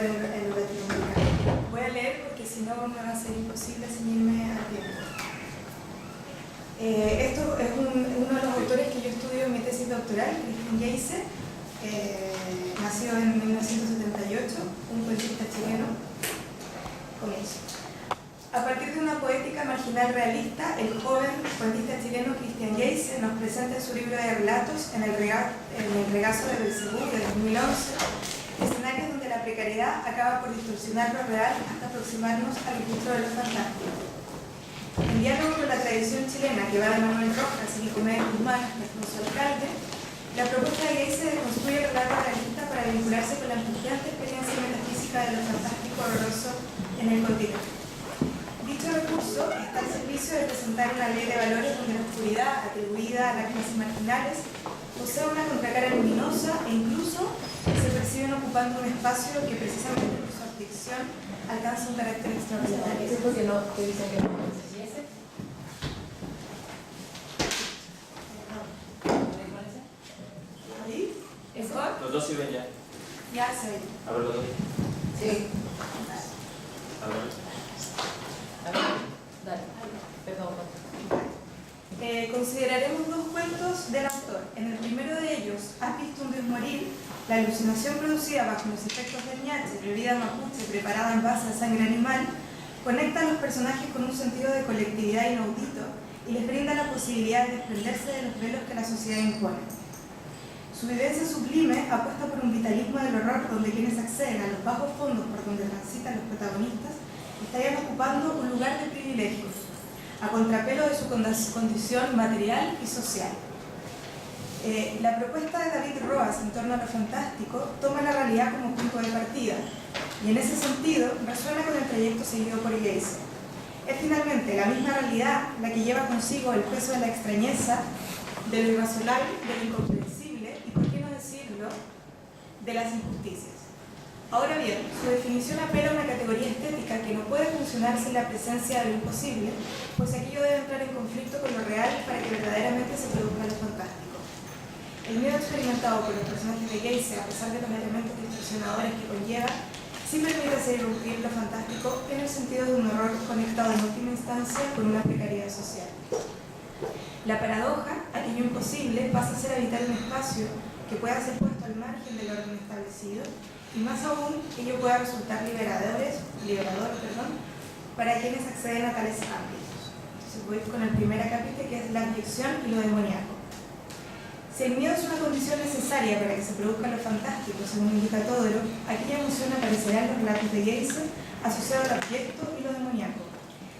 en Latinoamérica. Voy a leer porque si no me va a ser imposible ceñirme al tiempo. Esto es uno de los autores que yo estudio en mi tesis doctoral, Christian Geise, nacido en 1978, un poetista chileno. Comienzo. A partir de una poética marginal realista, el joven poetista chileno Christian Geise nos presenta en su libro de relatos En el regazo de Belcebú de 2011 escenarios donde la precariedad acaba por distorsionar lo real hasta aproximarnos al registro de lo fantástico. En diálogo con la tradición chilena que va de Manuel Rojas y Nicomedes Guzmán hasta su alcalde, la propuesta de Geise construye el relato realista para vincularse con la angustiante experiencia metafísica de lo fantástico horroroso en el continente. Dicho recurso está al servicio de presentar una ley de valores donde la oscuridad atribuida a las clases marginales posee una contracara luminosa e incluso se perciben ocupando un espacio que precisamente por su aflicción alcanza un carácter extraordinario. ¿Es porque no te dicen que no es ese? ¿Ahí? ¿Es gol? Los dos sirven ya. Ya se ve. A ver los dos. Sí. A ver. A ver, dale. Perdón. Consideraremos dos cuentos del autor. En el primero de ellos, ¿Has visto un dios morir?, la alucinación producida bajo los efectos del ñache, bebida mapuche preparada en base a sangre animal, conecta a los personajes con un sentido de colectividad inaudito y les brinda la posibilidad de desprenderse de los velos que la sociedad impone. Su vivencia sublime apuesta por un vitalismo del horror donde quienes acceden a los bajos fondos por donde transitan los protagonistas estarían ocupando un lugar de privilegio, a contrapelo de su condición material y social. La propuesta de David Roas en torno a lo fantástico toma la realidad como punto de partida y en ese sentido resuena con el trayecto seguido por Geise. Es finalmente la misma realidad la que lleva consigo el peso de la extrañeza, de lo irracional, de lo incomprensible y, por qué no decirlo, de las injusticias. Ahora bien, su definición apela a una categoría estética que no puede funcionar sin la presencia de lo imposible, pues aquello debe entrar en conflicto con lo real para que verdaderamente se produzca lo fantástico. El miedo experimentado por los personajes de Geise, a pesar de los elementos distorsionadores que conlleva, sí permite hacer irrumpir lo fantástico en el sentido de un horror conectado en última instancia con una precariedad social. La paradoja, aquello imposible, pasa a ser habitar un espacio que pueda ser puesto al margen del orden establecido y más aún ello pueda resultar liberador, para quienes acceden a tales ámbitos. Entonces voy con el primer acápite, que es la abyección y lo demoníaco. Si el miedo es una condición necesaria para que se produzca lo fantástico, según indica Todoro, aquella emoción aparecerá en los relatos de Geise asociado al objeto y lo demoníaco.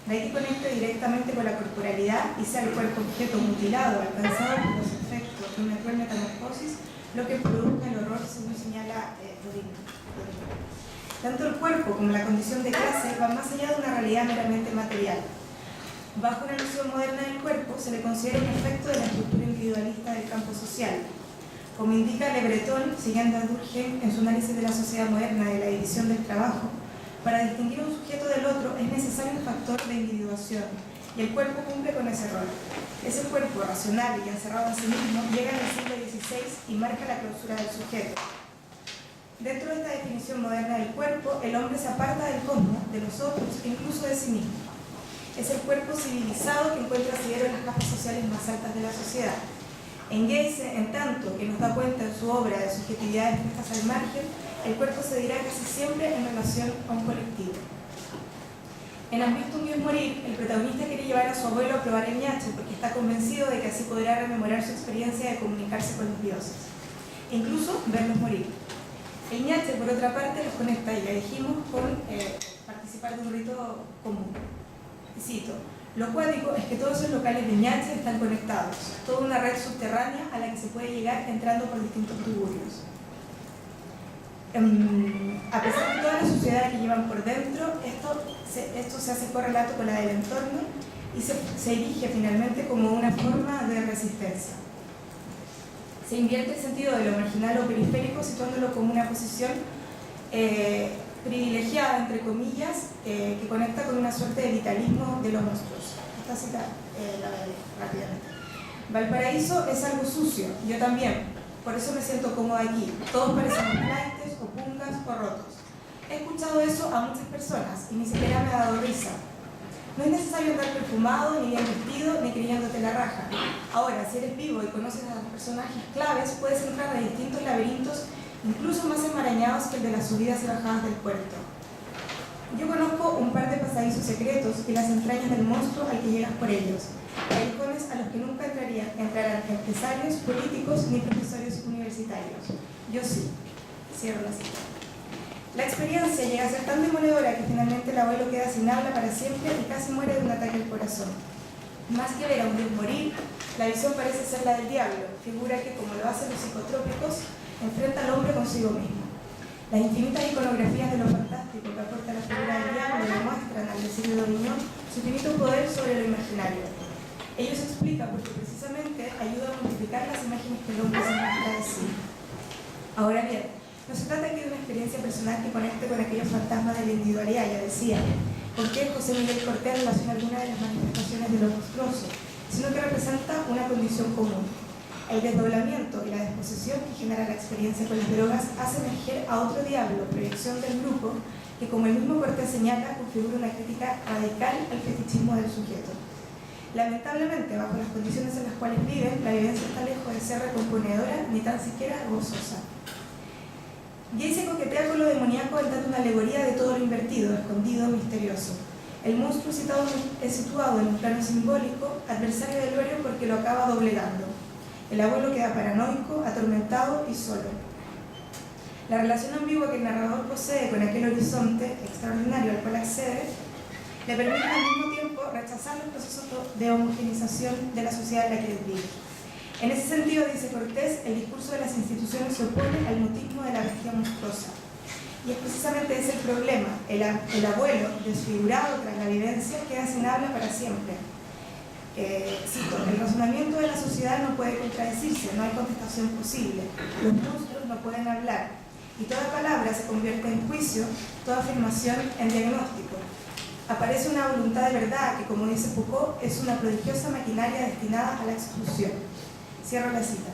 De ahí que conecte directamente con la corporalidad y sea el cuerpo objeto mutilado, alcanzado por los efectos de una cruel metamorfosis, lo que produzca el horror, según señala Rodin. Tanto el cuerpo como la condición de clase van más allá de una realidad meramente material. Bajo una noción moderna del cuerpo se le considera un efecto de la estructura individualista del campo social. Como indica Le Breton, siguiendo a Durkheim en su análisis de la sociedad moderna y de la división del trabajo, para distinguir un sujeto del otro es necesario un factor de individuación, y el cuerpo cumple con ese rol. Ese cuerpo racional y encerrado en sí mismo llega en el siglo XVI y marca la clausura del sujeto. Dentro de esta definición moderna del cuerpo, el hombre se aparta del cosmos, de los otros e incluso de sí mismo. Es el cuerpo civilizado que encuentra asidero en las capas sociales más altas de la sociedad. En Geise, en tanto que nos da cuenta en su obra de subjetividades puestas al margen, el cuerpo se dirá casi siempre en relación a un colectivo. En Has visto un dios morir, el protagonista quiere llevar a su abuelo a probar el ñache porque está convencido de que así podrá rememorar su experiencia de comunicarse con los dioses, e incluso verlos morir. El ñache, por otra parte, los conecta, ya dijimos, con participar de un rito común. Y cito: lo cuático es que todos esos locales de ñache están conectados, toda una red subterránea a la que se puede llegar entrando por distintos tuburios. A pesar de toda la suciedad que llevan por dentro, esto se hace correlato con la del entorno y se erige finalmente como una forma de resistencia. Se invierte el sentido de lo marginal o periférico, situándolo como una posición privilegiada, entre comillas, que conecta con una suerte de vitalismo de los monstruos. Esta cita la veré rápidamente. Valparaíso es algo sucio, yo también, por eso me siento cómoda aquí. Todos parecemos flaites o pungas o rotos. Es escuchado eso a muchas personas y ni siquiera me ha dado risa. No es necesario andar perfumado, ni bien vestido, ni creyéndote la raja. Ahora, si eres vivo y conoces a los personajes claves, puedes entrar a distintos laberintos, incluso más enmarañados que el de las subidas y bajadas del puerto. Yo conozco un par de pasadizos secretos y las entrañas del monstruo al que llegas por ellos. Callejones a los que nunca entrarán empresarios, políticos ni profesores universitarios. Yo sí. Cierro la cita. La experiencia llega a ser tan demoledora que finalmente el abuelo queda sin habla para siempre y casi muere de un ataque al corazón. Más que ver a un dios morir, la visión parece ser la del diablo, figura que, como lo hacen los psicotrópicos, enfrenta al hombre consigo mismo. Las infinitas iconografías de lo fantástico que aporta la figura del diablo demuestran, al decir de Dominó, su infinito poder sobre lo imaginario. Ello se explica porque precisamente ayuda a multiplicar las imágenes que el hombre se muestra de sí. Ahora bien, no se trata aquí de una experiencia personal que conecte con aquellos fantasmas de la individualidad, ya decía, porque José Miguel Cortés relaciona alguna de las manifestaciones de lo monstruoso, sino que representa una condición común. El desdoblamiento y la disposición que genera la experiencia con las drogas hace emerger a otro diablo, proyección del grupo, que como el mismo Cortés señala, configura una crítica radical al fetichismo del sujeto. Lamentablemente, bajo las condiciones en las cuales viven, la vivencia está lejos de ser recomponedora ni tan siquiera gozosa. Gay se coquetea con lo demoníaco en tanto una alegoría de todo lo invertido, escondido, misterioso. El monstruo citado es situado en un plano simbólico, adversario del héroe porque lo acaba doblegando. El abuelo queda paranoico, atormentado y solo. La relación ambigua que el narrador posee con aquel horizonte extraordinario al cual accede, le permite al mismo tiempo rechazar los procesos de homogenización de la sociedad en la que vive. En ese sentido, dice Cortés, el discurso de las instituciones se opone al mutismo de la bestia monstruosa. Y es precisamente ese el problema. El abuelo, desfigurado tras la vivencia, queda sin habla para siempre. Cito, el razonamiento de la sociedad no puede contradecirse, no hay contestación posible. Los monstruos no pueden hablar. Y toda palabra se convierte en juicio, toda afirmación en diagnóstico. Aparece una voluntad de verdad que, como dice Foucault, es una prodigiosa maquinaria destinada a la exclusión. Cierro la cita.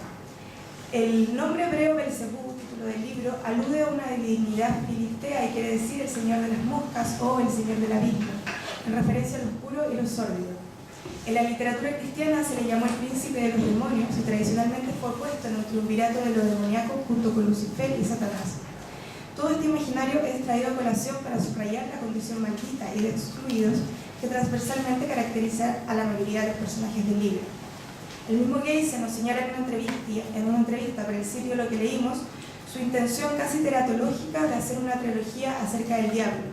El nombre hebreo Belcebú, título del libro, alude a una divinidad filistea y quiere decir el señor de las moscas o el señor del abismo, en referencia a lo oscuro y lo sórdido. En la literatura cristiana se le llamó el príncipe de los demonios y tradicionalmente fue puesto en el triunvirato de lo demoníaco junto con Lucifer y Satanás. Todo este imaginario es traído a colación para subrayar la condición maldita y de excluidos que transversalmente caracteriza a la mayoría de los personajes del libro. El mismo Gayse nos señala en una entrevista para el sitio Lo que leímos su intención casi teratológica de hacer una trilogía acerca del diablo,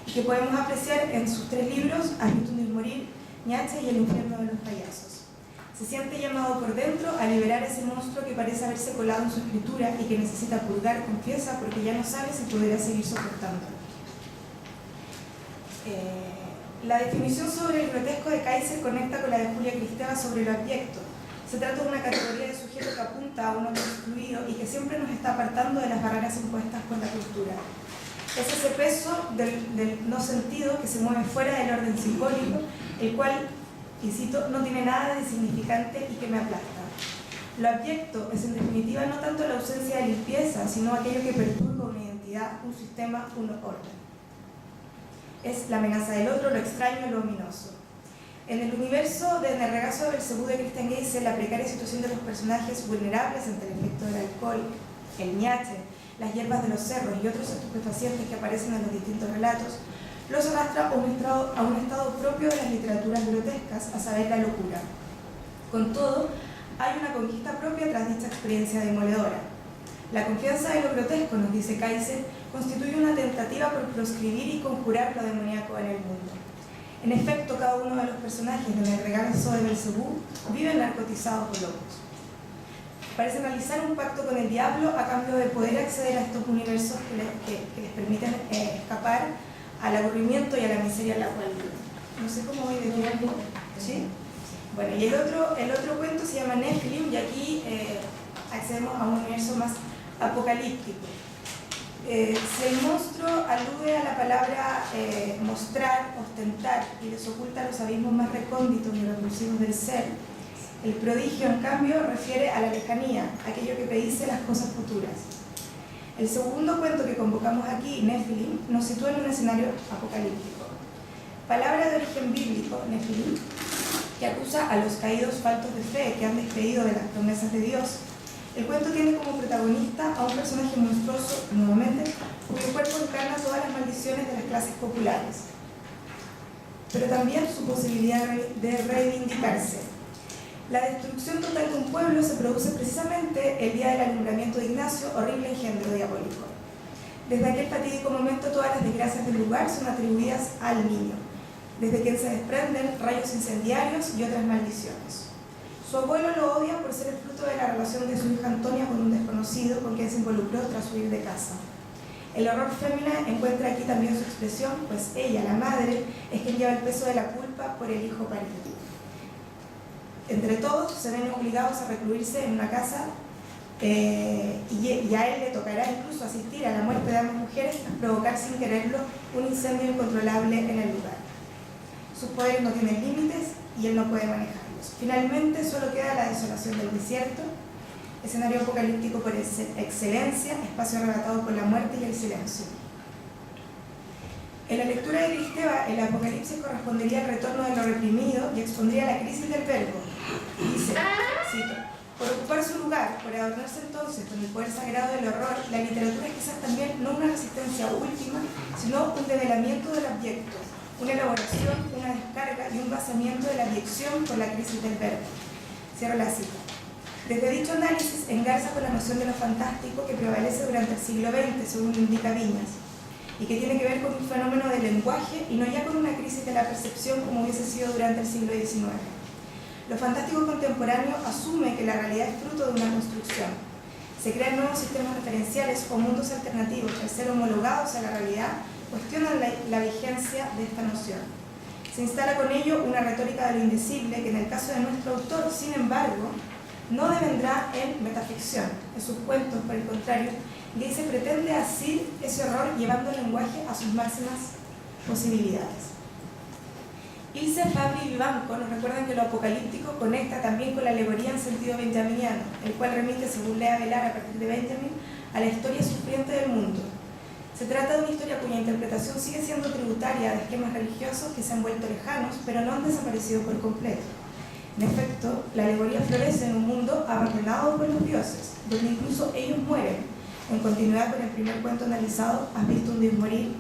y que podemos apreciar en sus 3 libros, Agitum de morir, Ñache y el infierno de los payasos. Se siente llamado por dentro a liberar ese monstruo que parece haberse colado en su escritura y que necesita purgar con pieza porque ya no sabe si podrá seguir soportando. La definición sobre el grotesco de Kaiser conecta con la de Julia Kristeva sobre lo abyecto. Se trata de una categoría de sujeto que apunta a un hombre excluido y que siempre nos está apartando de las barreras impuestas por la cultura. Es ese peso del no sentido que se mueve fuera del orden simbólico, el cual, y cito, no tiene nada de significante y que me aplasta. Lo abyecto es en definitiva no tanto la ausencia de limpieza, sino aquello que perturba una identidad, un sistema, un orden. Es la amenaza del otro, lo extraño, lo ominoso. En el universo de En el regazo de Belcebú de Christian Gayse, la precaria situación de los personajes vulnerables ante el efecto del alcohol, el ñache, las hierbas de los cerros y otros estupefacientes que aparecen en los distintos relatos, los arrastra a un estado propio de las literaturas grotescas, a saber, la locura. Con todo, hay una conquista propia tras dicha experiencia demoledora. La confianza de lo grotesco, nos dice Kaiser, constituye una tentativa por proscribir y conjurar lo demoníaco en el mundo. En efecto, cada uno de los personajes de El regazo de Belcebú viven narcotizados o locos. Parecen realizar un pacto con el diablo a cambio de poder acceder a estos universos que les permiten escapar al aburrimiento y a la miseria en la cual viven. No sé cómo voy de tiempo. ¿Sí? Bueno, y el otro cuento se llama Nephilim, y aquí accedemos a un universo más apocalíptico. Si el monstruo alude a la palabra mostrar, ostentar y les oculta los abismos más recónditos y repulsivos del ser, el prodigio, en cambio, refiere a la lejanía, aquello que predice las cosas futuras. El segundo cuento que convocamos aquí, Nephilim, nos sitúa en un escenario apocalíptico. Palabra de origen bíblico, Nephilim, que acusa a los caídos faltos de fe que han despedido de las promesas de Dios. El cuento tiene como protagonista a un personaje monstruoso, nuevamente, cuyo cuerpo encarna todas las maldiciones de las clases populares, pero también su posibilidad de reivindicarse. La destrucción total de un pueblo se produce precisamente el día del alumbramiento de Ignacio, horrible engendro diabólico. Desde aquel fatídico momento todas las desgracias del lugar son atribuidas al niño, desde quien se desprenden rayos incendiarios y otras maldiciones. Su abuelo lo odia por ser el fruto de la relación de su hija Antonia con un desconocido con quien se involucró tras huir de casa. El horror fémina encuentra aquí también su expresión, pues ella, la madre, es quien lleva el peso de la culpa por el hijo parido. Entre todos se ven obligados a recluirse en una casa y a él le tocará incluso asistir a la muerte de ambas mujeres tras provocar sin quererlo un incendio incontrolable en el lugar. Sus poderes no tienen límites y él no puede manejarlos. Finalmente solo queda la desolación del desierto, escenario apocalíptico por excelencia, espacio arrebatado por la muerte y el silencio. En la lectura de Cristeva, el Apocalipsis correspondería al retorno de lo reprimido y expondría la crisis del verbo. Dice, cito, por ocupar su lugar, por adornarse entonces con el poder sagrado del horror, la literatura es quizás también no una resistencia última, sino un develamiento del abyecto, una elaboración, una descarga y un basamiento de la abyección por la crisis del verbo. Cierro la cita. Desde dicho análisis engarza con la noción de lo fantástico que prevalece durante el siglo XX, según indica Viñas, y que tiene que ver con un fenómeno del lenguaje y no ya con una crisis de la percepción como hubiese sido durante el siglo XIX. Lo fantástico contemporáneo asume que la realidad es fruto de una construcción. Se crean nuevos sistemas referenciales o mundos alternativos que, al ser homologados a la realidad, cuestionan la vigencia de esta noción. Se instala con ello una retórica de lo indecible que en el caso de nuestro autor, sin embargo, no devendrá en metaficción. En sus cuentos, por el contrario, Geyse pretende asir ese horror llevando el lenguaje a sus máximas posibilidades. Ilse, Fabri y Vivanco nos recuerdan que lo apocalíptico conecta también con la alegoría en sentido benjaminiano, el cual remite, según Lea Velar a partir de Benjamin, a la historia sufriente del mundo. Se trata de una historia cuya interpretación sigue siendo tributaria de esquemas religiosos que se han vuelto lejanos, pero no han desaparecido por completo. En efecto, la alegoría florece en un mundo abandonado por los dioses, donde incluso ellos mueren, en continuidad con el primer cuento analizado, Has visto un dios morir,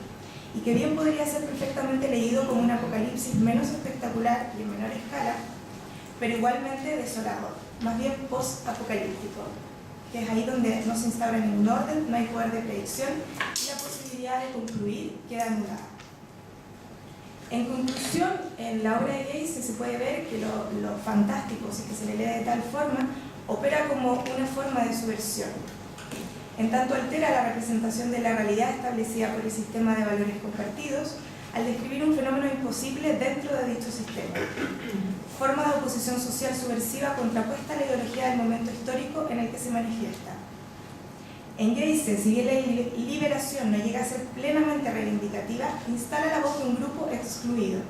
y que bien podría ser perfectamente leído como un apocalipsis menos espectacular y en menor escala, pero igualmente desolador, más bien post-apocalíptico, que es ahí donde no se instaura ningún orden, no hay poder de predicción y la posibilidad de concluir queda anulada. En conclusión, en la obra de Geyse se puede ver que lo fantástico, si es que se le lee de tal forma, opera como una forma de subversión. En tanto altera la representación de la realidad establecida por el sistema de valores compartidos al describir un fenómeno imposible dentro de dicho sistema. Forma de oposición social subversiva contrapuesta a la ideología del momento histórico en el que se manifiesta. En Geyse, si bien la liberación no llega a ser plenamente reivindicativa, instala la voz de un grupo excluido.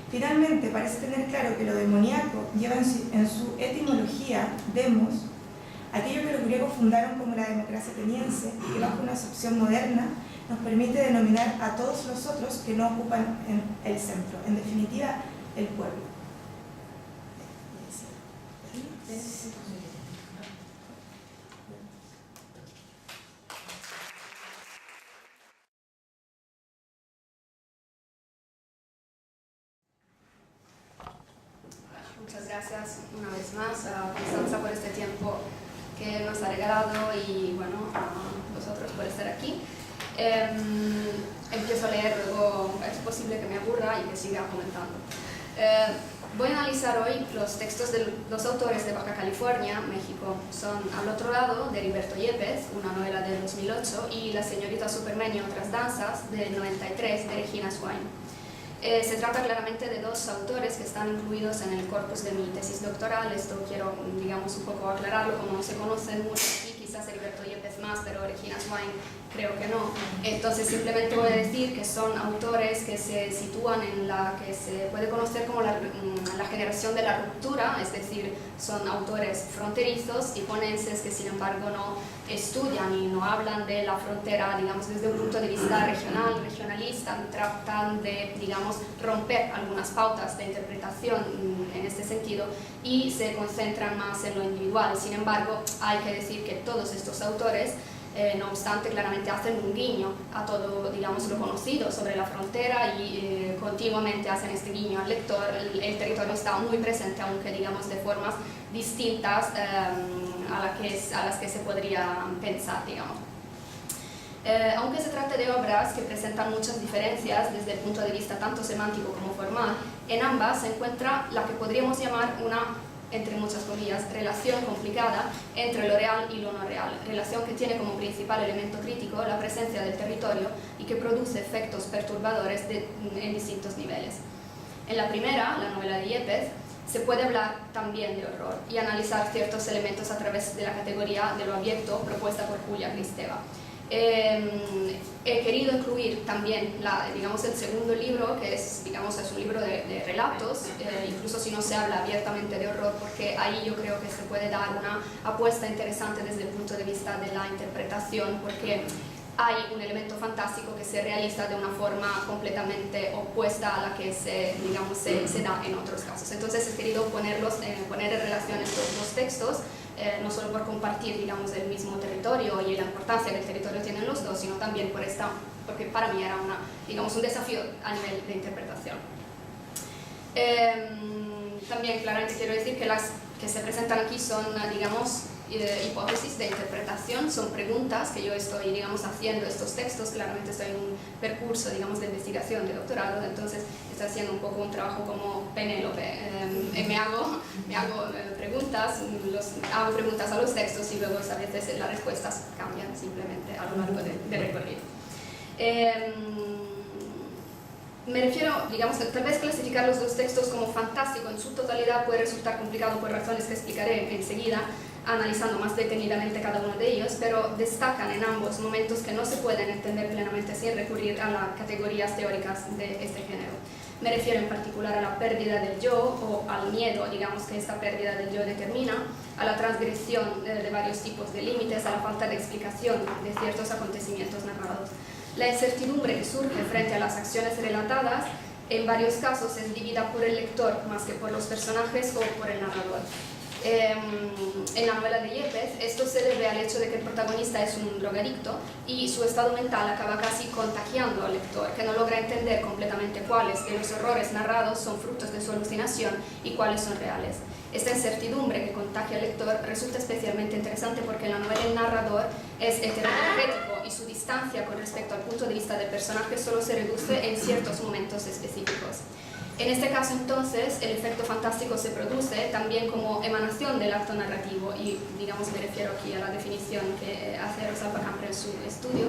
Finalmente, parece tener claro que lo demoníaco lleva en su etimología, demos, aquello que los griegos fundaron como la democracia ateniense y que bajo una acepción moderna nos permite denominar a todos los otros que no ocupan el centro, en definitiva, el pueblo. Muchas gracias una vez más a Constanza por este tiempo que nos ha regalado y bueno, a vosotros por estar aquí. Empiezo a leer, luego es posible que me aburra y que siga comentando. Voy a analizar hoy los textos de los autores de Baja California, México. Son Al otro lado, de Heriberto Yepes, una novela de 2008, y La señorita Superman y otras danzas, del 93, de Regina Swain. Se trata claramente de dos autores que están incluidos en el corpus de mi tesis doctoral. Esto quiero, digamos, un poco aclararlo, como no se conocen mucho aquí, quizás quizás Heriberto Yepes más, pero Regina Swain creo que no. Entonces simplemente voy a decir que son autores que se sitúan en la que se puede conocer como la generación de la ruptura, es decir, son autores fronterizos y ponenses que sin embargo no estudian y no hablan de la frontera, digamos, desde un punto de vista regional, regionalista, tratan de, digamos, romper algunas pautas de interpretación en este sentido y se concentran más en lo individual. Sin embargo, hay que decir que todos estos autores, no obstante, claramente hacen un guiño a todo, digamos, lo conocido sobre la frontera y continuamente hacen este guiño al lector. El territorio está muy presente, aunque, digamos, de formas distintas a las que se podría pensar, digamos. Aunque se trate de obras que presentan muchas diferencias desde el punto de vista tanto semántico como formal, en ambas se encuentra la que podríamos llamar una, entre muchas comillas, relación complicada entre lo real y lo no real, relación que tiene como principal elemento crítico la presencia del territorio y que produce efectos perturbadores en distintos niveles. En la primera, la novela de Yepes, se puede hablar también de horror y analizar ciertos elementos a través de la categoría de lo abierto propuesta por Julia Kristeva. He querido incluir también, digamos, el segundo libro, que es, digamos, es un libro de relatos, incluso si no se habla abiertamente de horror, porque ahí yo creo que se puede dar una apuesta interesante desde el punto de vista de la interpretación, porque hay un elemento fantástico que se realiza de una forma completamente opuesta a la que se da en otros casos. Entonces he querido poner en relación estos dos textos, no solo por compartir, digamos, el mismo territorio y la importancia que el territorio tienen los dos, sino también porque para mí era un desafío a nivel de interpretación. También claramente quiero decir que las que se presentan aquí son, digamos, hipótesis de interpretación, son preguntas que yo estoy, digamos, haciendo estos textos. Claramente estoy en un percurso, digamos, de investigación, de doctorado, entonces estoy haciendo un poco un trabajo como Penélope. Me hago preguntas, hago preguntas a los textos y luego a veces las respuestas cambian simplemente a lo largo de recorrido. Me refiero, digamos, tal vez clasificar los dos textos como fantástico en su totalidad puede resultar complicado por razones que explicaré enseguida, analizando más detenidamente cada uno de ellos, pero destacan en ambos momentos que no se pueden entender plenamente sin recurrir a las categorías teóricas de este género. Me refiero en particular a la pérdida del yo o al miedo, digamos, que esta pérdida del yo determina, a la transgresión de varios tipos de límites, a la falta de explicación de ciertos acontecimientos narrados. La incertidumbre que surge frente a las acciones relatadas en varios casos es vivida por el lector más que por los personajes o por el narrador. En la novela de Yepes, esto se debe al hecho de que el protagonista es un drogadicto y su estado mental acaba casi contagiando al lector, que no logra entender completamente cuáles de los horrores narrados son frutos de su alucinación y cuáles son reales. Esta incertidumbre que contagia al lector resulta especialmente interesante porque en la novela el narrador es heterodoxético y su distancia con respecto al punto de vista del personaje solo se reduce en ciertos momentos específicos. En este caso, entonces, el efecto fantástico se produce también como emanación del acto narrativo y, digamos, me refiero aquí a la definición que hace Rosalba Campbell en su estudio,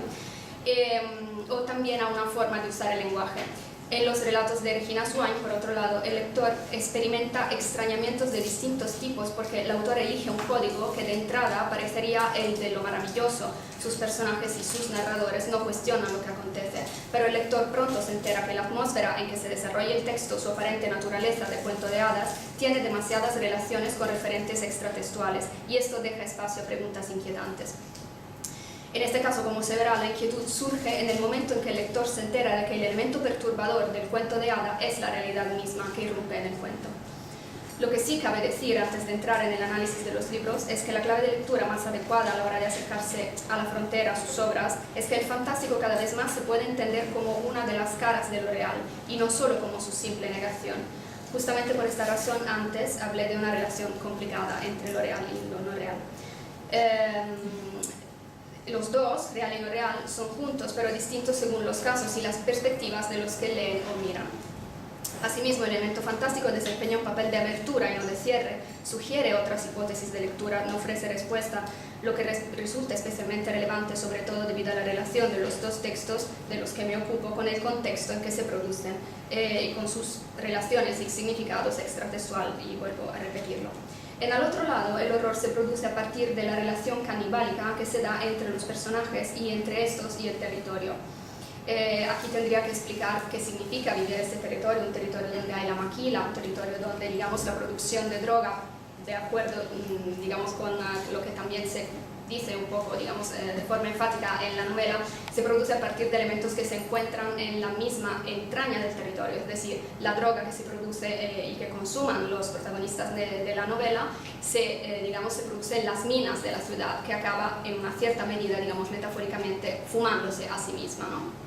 o también a una forma de usar el lenguaje. En los relatos de Regina Swain, por otro lado, el lector experimenta extrañamientos de distintos tipos porque el autor elige un código que de entrada parecería el de lo maravilloso. Sus personajes y sus narradores no cuestionan lo que acontece, pero el lector pronto se entera que la atmósfera en que se desarrolla el texto, su aparente naturaleza de cuento de hadas, tiene demasiadas relaciones con referentes extratextuales y esto deja espacio a preguntas inquietantes. En este caso, como se verá, la inquietud surge en el momento en que el lector se entera de que el elemento perturbador del cuento de hada es la realidad misma que irrumpe en el cuento. Lo que sí cabe decir antes de entrar en el análisis de los libros es que la clave de lectura más adecuada a la hora de acercarse a la frontera, a sus obras, es que el fantástico cada vez más se puede entender como una de las caras de lo real y no solo como su simple negación. Justamente por esta razón antes hablé de una relación complicada entre lo real y lo no real. Los dos, real y no real, son juntos pero distintos según los casos y las perspectivas de los que leen o miran. Asimismo, el elemento fantástico desempeña un papel de abertura y no de cierre, sugiere otras hipótesis de lectura, no ofrece respuesta, lo que resulta especialmente relevante, sobre todo debido a la relación de los dos textos de los que me ocupo con el contexto en que se producen y con sus relaciones y significados extratextual, y vuelvo a repetirlo. En el otro lado, el horror se produce a partir de la relación canibálica que se da entre los personajes y entre estos y el territorio. Aquí tendría que explicar qué significa vivir este territorio, un territorio donde hay la maquila, un territorio donde, digamos, la producción de droga, de acuerdo, digamos, con lo que también se dice un poco, digamos, de forma enfática en la novela, se produce a partir de elementos que se encuentran en la misma entraña del territorio, es decir, la droga que se produce y que consuman los protagonistas de la novela digamos, se produce en las minas de la ciudad, que acaba en una cierta medida, digamos, metafóricamente, fumándose a sí misma, ¿no?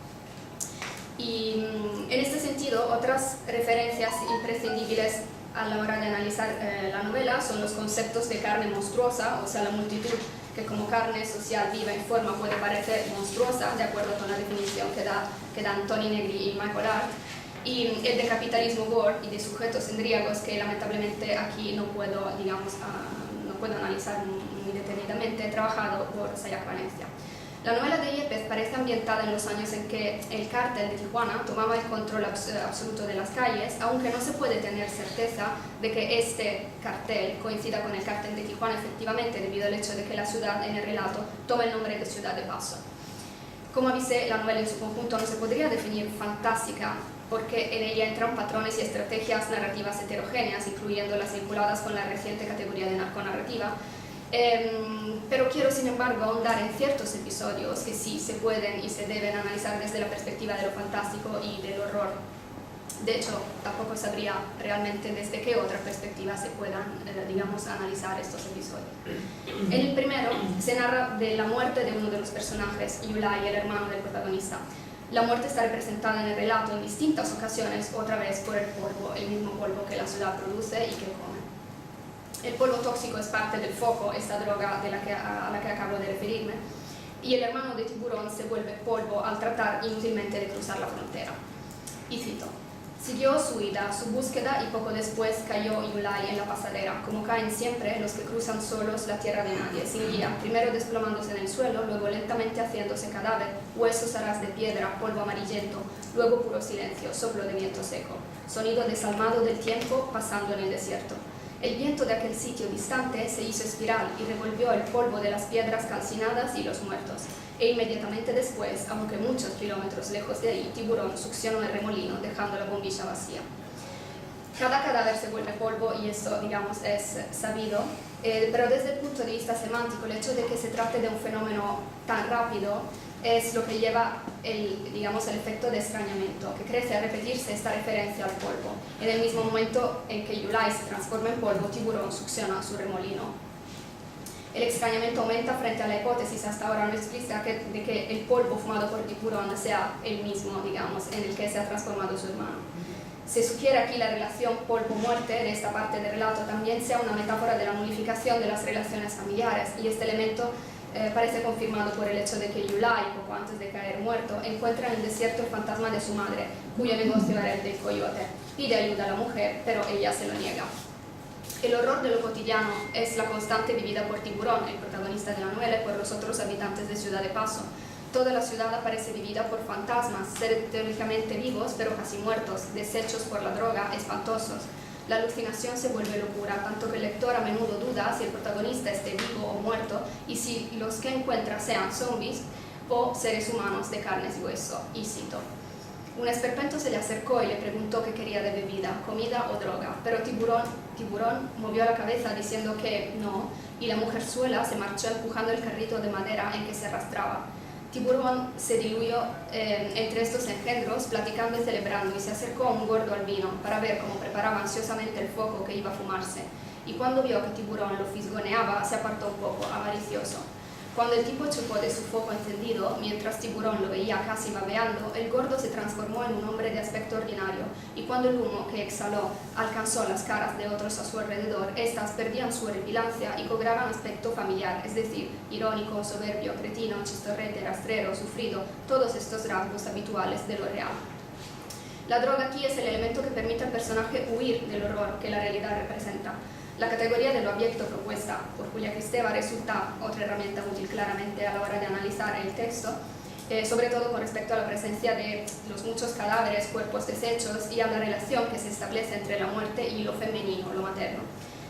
Y en este sentido, otras referencias imprescindibles a la hora de analizar la novela son los conceptos de carne monstruosa, o sea, la multitud que como carne social viva en forma puede parecer monstruosa, de acuerdo con la definición que dan Toni Negri y Michael Art, y el de capitalismo gore y de sujetos endríagos, que lamentablemente aquí no puedo, digamos, no puedo analizar muy detenidamente, trabajado por Sayak Valencia. La novela de Yepes parece ambientada en los años en que el cártel de Tijuana tomaba el control absoluto de las calles, aunque no se puede tener certeza de que este cartel coincida con el cártel de Tijuana efectivamente, debido al hecho de que la ciudad en el relato toma el nombre de Ciudad de Paso. Como avisé, la novela en su conjunto no se podría definir fantástica, porque en ella entran patrones y estrategias narrativas heterogéneas, incluyendo las vinculadas con la reciente categoría de narconarrativa. Pero quiero, sin embargo, ahondar en ciertos episodios que sí se pueden y se deben analizar desde la perspectiva de lo fantástico y del horror. De hecho, tampoco sabría realmente desde qué otra perspectiva se puedan, digamos, analizar estos episodios. En el primero se narra de la muerte de uno de los personajes, Yulai, el hermano del protagonista. La muerte está representada en el relato en distintas ocasiones, otra vez por el polvo, el mismo polvo que la ciudad produce y que come. El polvo tóxico es parte del foco, esta droga a la que acabo de referirme, y el hermano de Tiburón se vuelve polvo al tratar inútilmente de cruzar la frontera. Y cito: siguió su huida, su búsqueda, y poco después cayó Yulai en la pasadera, como caen siempre los que cruzan solos la tierra de nadie, sin guía, primero desplomándose en el suelo, luego lentamente haciéndose cadáver, huesos a ras de piedra, polvo amarillento, luego puro silencio, soplo de viento seco, sonido desalmado del tiempo pasando en el desierto. El viento de aquel sitio distante se hizo espiral y revolvió el polvo de las piedras calcinadas y los muertos. E inmediatamente después, aunque muchos kilómetros lejos de ahí, Tiburón succionó el remolino, dejando la bombilla vacía. Cada cadáver se vuelve polvo y esto, digamos, es sabido, pero desde el punto de vista semántico, el hecho de que se trate de un fenómeno tan rápido es lo que lleva el efecto de extrañamiento, que crece a repetirse esta referencia al polvo. En el mismo momento en que Yulai se transforma en polvo, Tiburón succiona su remolino. El extrañamiento aumenta frente a la hipótesis hasta ahora no explícita de que el polvo fumado por Tiburón sea el mismo, digamos, en el que se ha transformado su hermano. Se sugiere aquí la relación polvo-muerte de esta parte del relato también sea una metáfora de la nulificación de las relaciones familiares, y este elemento parece confirmado por el hecho de que Yulai, poco antes de caer muerto, encuentra en el desierto el fantasma de su madre, cuyo negocio era el del coyote. Pide ayuda a la mujer, pero ella se lo niega. El horror de lo cotidiano es la constante vivida por Tiburón, el protagonista de la novela, y por los otros habitantes de Ciudad de Paso. Toda la ciudad aparece vivida por fantasmas, seres teóricamente vivos pero casi muertos, deshechos por la droga, espantosos. La alucinación se vuelve locura, tanto que el lector a menudo duda si el protagonista esté vivo o muerto y si los que encuentra sean zombies o seres humanos de carne y hueso. Y cito: un esperpento se le acercó y le preguntó qué quería de bebida, comida o droga, pero Tiburón movió la cabeza diciendo que no, y la mujerzuela se marchó empujando el carrito de madera en que se arrastraba. Tiburón se diluyó entre estos engendros, platicando y celebrando, y se acercó a un gordo albino para ver cómo preparaba ansiosamente el foco que iba a fumarse. Y cuando vio que Tiburón lo fisgoneaba, se apartó un poco, avaricioso. Cuando el tipo chupó de su foco encendido, mientras Tiburón lo veía casi babeando, el gordo se transformó en un hombre de aspecto ordinario, y cuando el humo que exhaló alcanzó las caras de otros a su alrededor, éstas perdían su horripilancia y cobraban aspecto familiar, es decir, irónico, soberbio, cretino, chistorrete, rastrero, sufrido, todos estos rasgos habituales de lo real. La droga aquí es el elemento que permite al personaje huir del horror que la realidad representa. La categoría de lo abyecto propuesta por Julia Kristeva resulta otra herramienta útil claramente a la hora de analizar el texto, sobre todo con respecto a la presencia de los muchos cadáveres, cuerpos deshechos y a la relación que se establece entre la muerte y lo femenino, lo materno.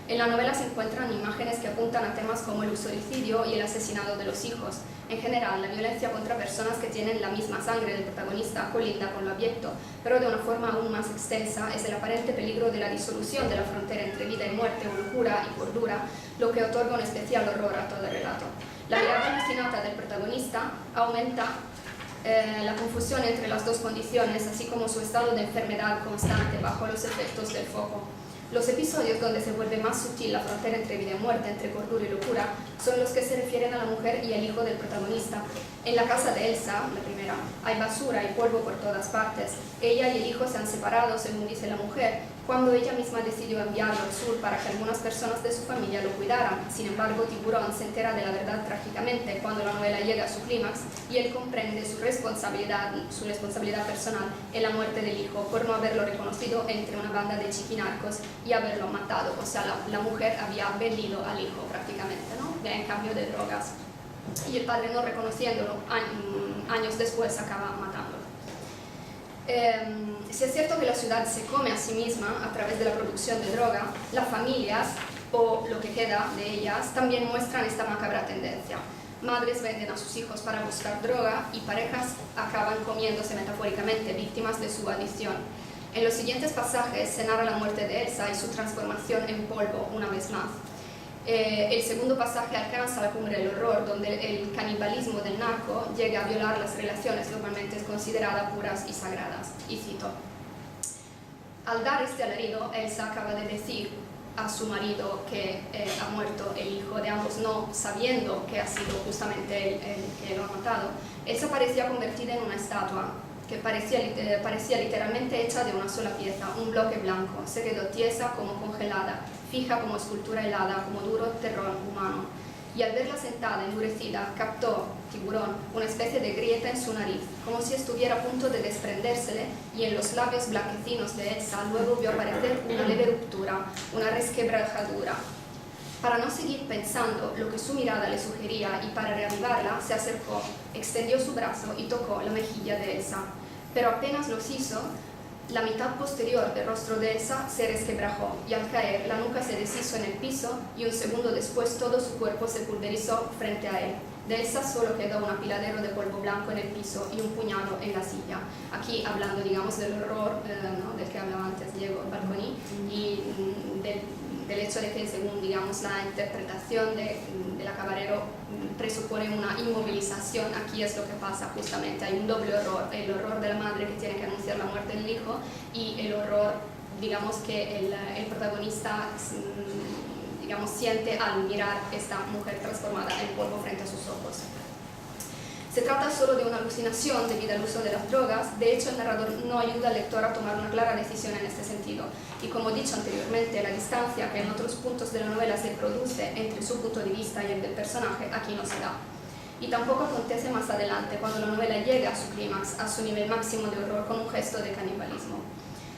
En la novela se encuentran imágenes que apuntan a temas como el uxoricidio y el asesinato de los hijos. En general, la violencia contra personas que tienen la misma sangre del protagonista colinda con lo abyecto, pero de una forma aún más extensa es el aparente peligro de la disolución de la frontera entre vida y muerte o locura y cordura, lo que otorga un especial horror a todo el relato. La mirada alucinada del protagonista aumenta la confusión entre las dos condiciones, así como su estado de enfermedad constante bajo los efectos del foco. Los episodios donde se vuelve más sutil la frontera entre vida y muerte, entre cordura y locura, son los que se refieren a la mujer y el hijo del protagonista. En la casa de Elsa, la primera, hay basura y polvo por todas partes. Ella y el hijo se han separado, según dice la mujer, cuando ella misma decidió enviarlo al sur para que algunas personas de su familia lo cuidaran. Sin embargo, Tiburón se entera de la verdad trágicamente cuando la novela llega a su clímax y él comprende su responsabilidad personal en la muerte del hijo por no haberlo reconocido entre una banda de chiquinarcos y haberlo matado. O sea, la mujer había vendido al hijo prácticamente, ¿no? En cambio de drogas. Y el padre, no reconociéndolo, años después acaba matándolo. Si es cierto que la ciudad se come a sí misma a través de la producción de droga, las familias, o lo que queda de ellas, también muestran esta macabra tendencia. Madres venden a sus hijos para buscar droga y parejas acaban comiéndose metafóricamente, víctimas de su adicción. En los siguientes pasajes se narra la muerte de Elsa y su transformación en polvo una vez más. El segundo pasaje alcanza la cumbre del horror, donde el canibalismo del narco llega a violar las relaciones normalmente consideradas puras y sagradas. Y cito: al dar este alarido, Elsa acaba de decir a su marido que ha muerto el hijo de ambos, no sabiendo que ha sido justamente él el que lo ha matado. Elsa parecía convertida en una estatua que parecía literalmente hecha de una sola pieza, un bloque blanco. Se quedó tiesa como congelada, fija como escultura helada, como duro terror humano. Y al verla sentada, endurecida, captó, Tiburón, una especie de grieta en su nariz, como si estuviera a punto de desprendérsele, y en los labios blanquecinos de Elsa luego vio aparecer una leve ruptura, una resquebrajadura. Para no seguir pensando lo que su mirada le sugería y para reavivarla, se acercó, extendió su brazo y tocó la mejilla de Elsa. Pero apenas los hizo, la mitad posterior del rostro de Elsa se resquebrajó y al caer la nuca se deshizo en el piso y un segundo después todo su cuerpo se pulverizó frente a él. De Elsa solo quedó un apiladero de polvo blanco en el piso y un puñado en la silla. Aquí hablando, digamos, del horror, ¿no?, del que hablaba antes Diego Balconi, y del hecho de que, según, digamos, la interpretación de la Cabarero presupone una inmovilización. Aquí es lo que pasa justamente, hay un doble horror: el horror de la madre que tiene que anunciar la muerte del hijo y el horror, digamos, que el protagonista digamos, siente al mirar esta mujer transformada en polvo frente a sus ojos. Se trata solo de una alucinación debido al uso de las drogas. De hecho, el narrador no ayuda al lector a tomar una clara decisión en este sentido. Y como dicho anteriormente, la distancia que en otros puntos de la novela se produce entre su punto de vista y el del personaje, aquí no se da. Y tampoco acontece más adelante, cuando la novela llega a su clímax, a su nivel máximo de horror, con un gesto de canibalismo.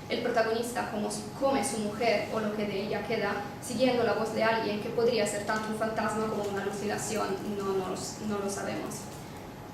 El protagonista come su mujer o lo que de ella queda, siguiendo la voz de alguien que podría ser tanto un fantasma como una alucinación, no lo sabemos.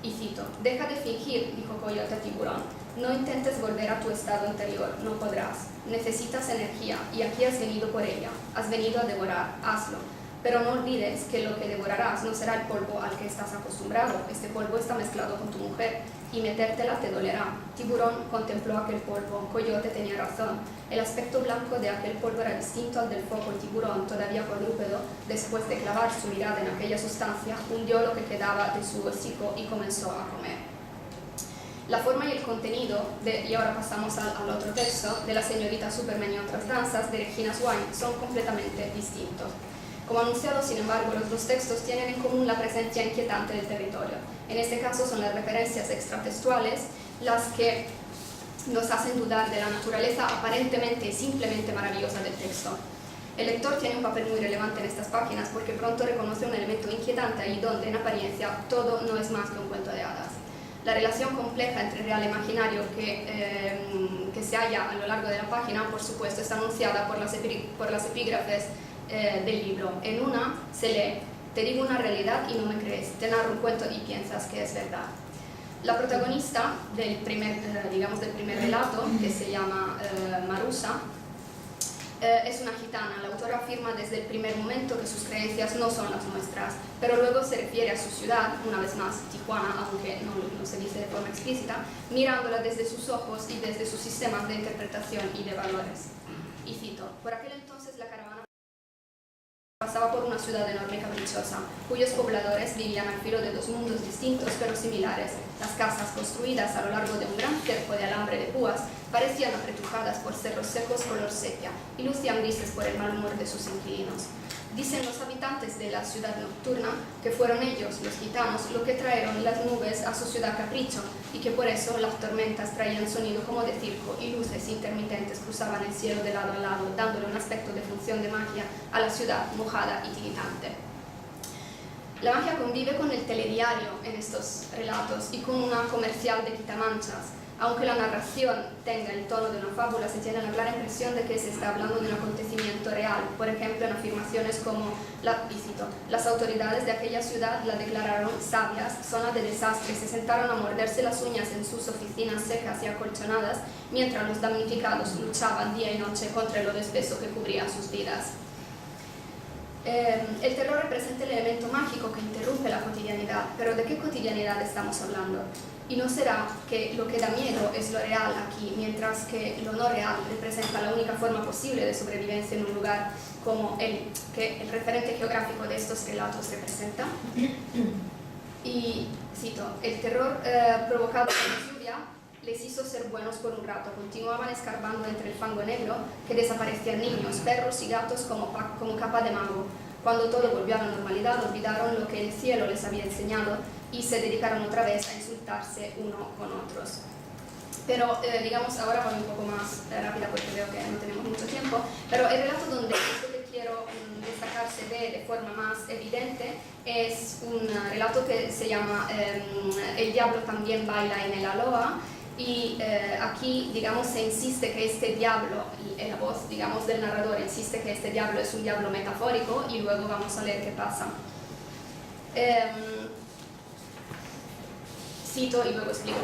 Y cito: deja de fingir, dijo Coyote a Tiburón, no intentes volver a tu estado anterior, no podrás. Necesitas energía y aquí has venido por ella, has venido a devorar, hazlo. Pero no olvides que lo que devorarás no será el polvo al que estás acostumbrado. Este polvo está mezclado con tu mujer y metértela te dolerá. Tiburón contempló aquel polvo. Coyote tenía razón. El aspecto blanco de aquel polvo era distinto al del foco. El tiburón, todavía cuadrúpedo, después de clavar su mirada en aquella sustancia, hundió lo que quedaba de su hocico y comenzó a comer. La forma y el contenido, y ahora pasamos al otro texto, de La señorita Superman y otras danzas, de Regina Swain, son completamente distintos. Como anunciado, sin embargo, los dos textos tienen en común la presencia inquietante del territorio. En este caso son las referencias extratextuales las que nos hacen dudar de la naturaleza aparentemente y simplemente maravillosa del texto. El lector tiene un papel muy relevante en estas páginas porque pronto reconoce un elemento inquietante ahí donde, en apariencia, todo no es más que un cuento de hadas. La relación compleja entre real e imaginario que se halla a lo largo de la página, por supuesto, está anunciada por las epígrafes del libro. En una se lee: te digo una realidad y no me crees, te narro un cuento y piensas que es verdad. La protagonista del primer relato, que se llama Marusa, Es una gitana. La autora afirma desde el primer momento que sus creencias no son las nuestras, pero luego se refiere a su ciudad, una vez más Tijuana, aunque no se dice de forma explícita, mirándola desde sus ojos y desde sus sistemas de interpretación y de valores. Y cito: por aquel entonces la caravana pasaba por una ciudad enorme y caprichosa, cuyos pobladores vivían al filo de dos mundos distintos pero similares. Las casas, construidas a lo largo de un gran cerco de alambre de púas, parecían apretujadas por cerros secos color sepia y lucían grises por el mal humor de sus inquilinos. Dicen los habitantes de la ciudad nocturna que fueron ellos, los gitanos, lo que trajeron las nubes a su ciudad capricho y que por eso las tormentas traían sonido como de circo y luces intermitentes cruzaban el cielo de lado a lado, dándole un aspecto de función de magia a la ciudad mojada y tiritante. La magia convive con el telediario en estos relatos y con una comercial de quitamanchas. Aunque la narración tenga el tono de una fábula, se tiene la clara impresión de que se está hablando de un acontecimiento real. Por ejemplo, en afirmaciones como, y cito: las autoridades de aquella ciudad la declararon sabias, zona de desastre, se sentaron a morderse las uñas en sus oficinas secas y acolchonadas, mientras los damnificados luchaban día y noche contra el lodo espeso que cubría sus vidas. El terror representa el elemento mágico que interrumpe la cotidianidad, pero ¿de qué cotidianidad estamos hablando? ¿Y no será que lo que da miedo es lo real aquí, mientras que lo no real representa la única forma posible de sobrevivencia en un lugar como el que el referente geográfico de estos relatos representa? Y cito: el terror provocado por la lluvia les hizo ser buenos por un rato. Continuaban escarbando entre el fango negro que desaparecían niños, perros y gatos como capa de mago. Cuando todo volvió a la normalidad, olvidaron lo que el cielo les había enseñado y se dedicaron otra vez a insultarse uno con otros. Pero, digamos, ahora voy un poco más rápida porque veo que no tenemos mucho tiempo, pero el relato donde esto que quiero destacar se ve de forma más evidente es un relato que se llama El diablo también baila en el aloha. Y aquí, digamos, se insiste que este diablo, en la voz, digamos, del narrador, insiste que este diablo es un diablo metafórico y luego vamos a leer qué pasa. Cito y luego explico.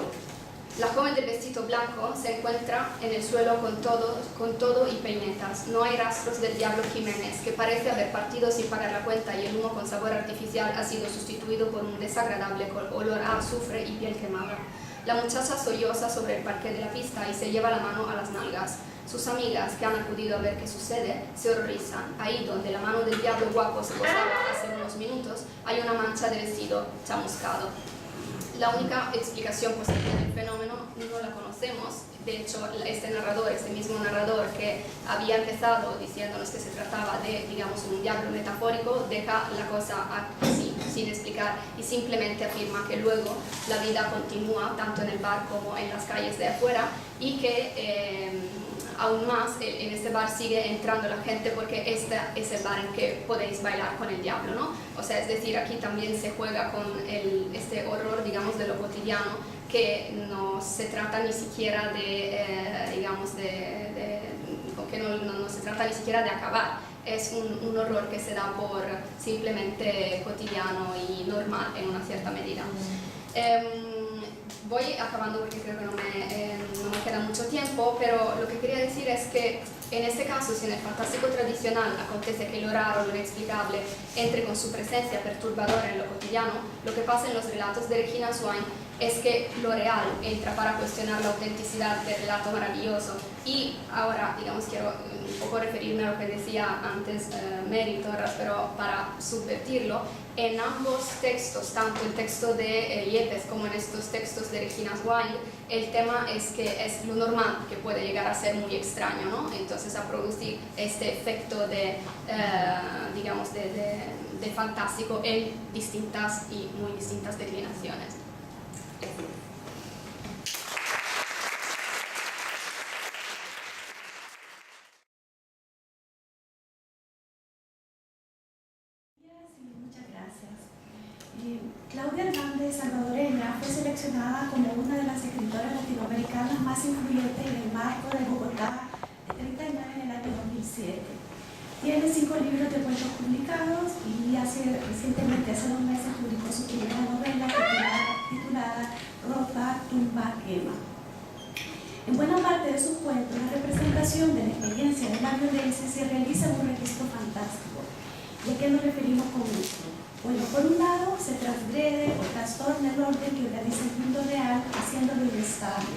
La joven del vestido blanco se encuentra en el suelo con todo y peinetas. No hay rastros del diablo Jiménez, que parece haber partido sin pagar la cuenta y el humo con sabor artificial ha sido sustituido por un desagradable olor a azufre y piel quemada. La muchacha solloza sobre el parque de la pista y se lleva la mano a las nalgas. Sus amigas, que han acudido a ver qué sucede, se horrorizan. Ahí donde la mano del diablo guapo se posaba hace unos minutos, hay una mancha de vestido chamuscado. La única explicación posible del fenómeno no la conocemos. De hecho, este mismo narrador que había empezado diciéndonos que se trataba de, digamos, un diablo metafórico, deja la cosa así, sin explicar, y simplemente afirma que luego la vida continúa tanto en el bar como en las calles de afuera y que aún más en este bar sigue entrando la gente porque este es el bar en que podéis bailar con el diablo, ¿no? O sea, es decir, aquí también se juega con este horror, digamos, de lo cotidiano, que no se trata ni siquiera de, que no se trata ni siquiera de acabar. Es un horror que se da por simplemente cotidiano y normal en una cierta medida. Voy acabando porque creo que no me queda mucho tiempo, pero lo que quería decir es que en este caso, si en el fantástico tradicional acontece que lo raro, lo inexplicable, entre con su presencia perturbadora en lo cotidiano, lo que pasa en los relatos de Regina Swain es que lo real entra para cuestionar la autenticidad del relato maravilloso. Y ahora, digamos, quiero un poco referirme a lo que decía antes Mary Torres, pero para subvertirlo, en ambos textos, tanto el texto de Yepes como en estos textos de Regina Swain, el tema es que es lo normal, que puede llegar a ser muy extraño, ¿no? Entonces a producir este efecto de, digamos, de fantástico en distintas y muy distintas declinaciones. Muchas gracias. Claudia Hernández, salvadoreña, fue seleccionada como una de las escritoras latinoamericanas más influyentes en el marco de Bogotá de 39 en el año 2007. Tiene 5 libros de cuentos publicados y recientemente, hace 2 meses, publicó su primera novela titulada Ropa, Tumba, Quema. En buena parte de sus cuentos, la representación de la experiencia de la violencia se realiza en un registro fantástico. ¿Y a qué nos referimos con esto? Bueno, por un lado, se transgrede o trastorna el orden que organiza el mundo real, haciéndolo inestable,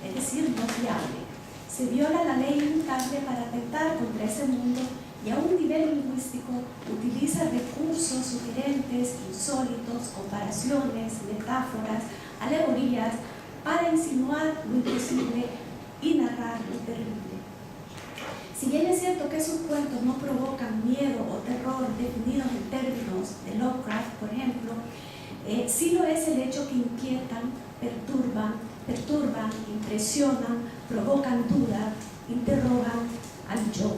es decir, no fiable. Se viola la ley inmutable para atentar contra ese mundo y a un nivel lingüístico utiliza recursos sugerentes, insólitos, comparaciones, metáforas, alegorías, para insinuar lo imposible y narrar lo terrible. Si bien es cierto que sus cuentos no provocan miedo o terror definidos en términos de Lovecraft, por ejemplo, sí lo es el hecho que inquietan, perturban, impresionan, provocan duda, interrogan al yo.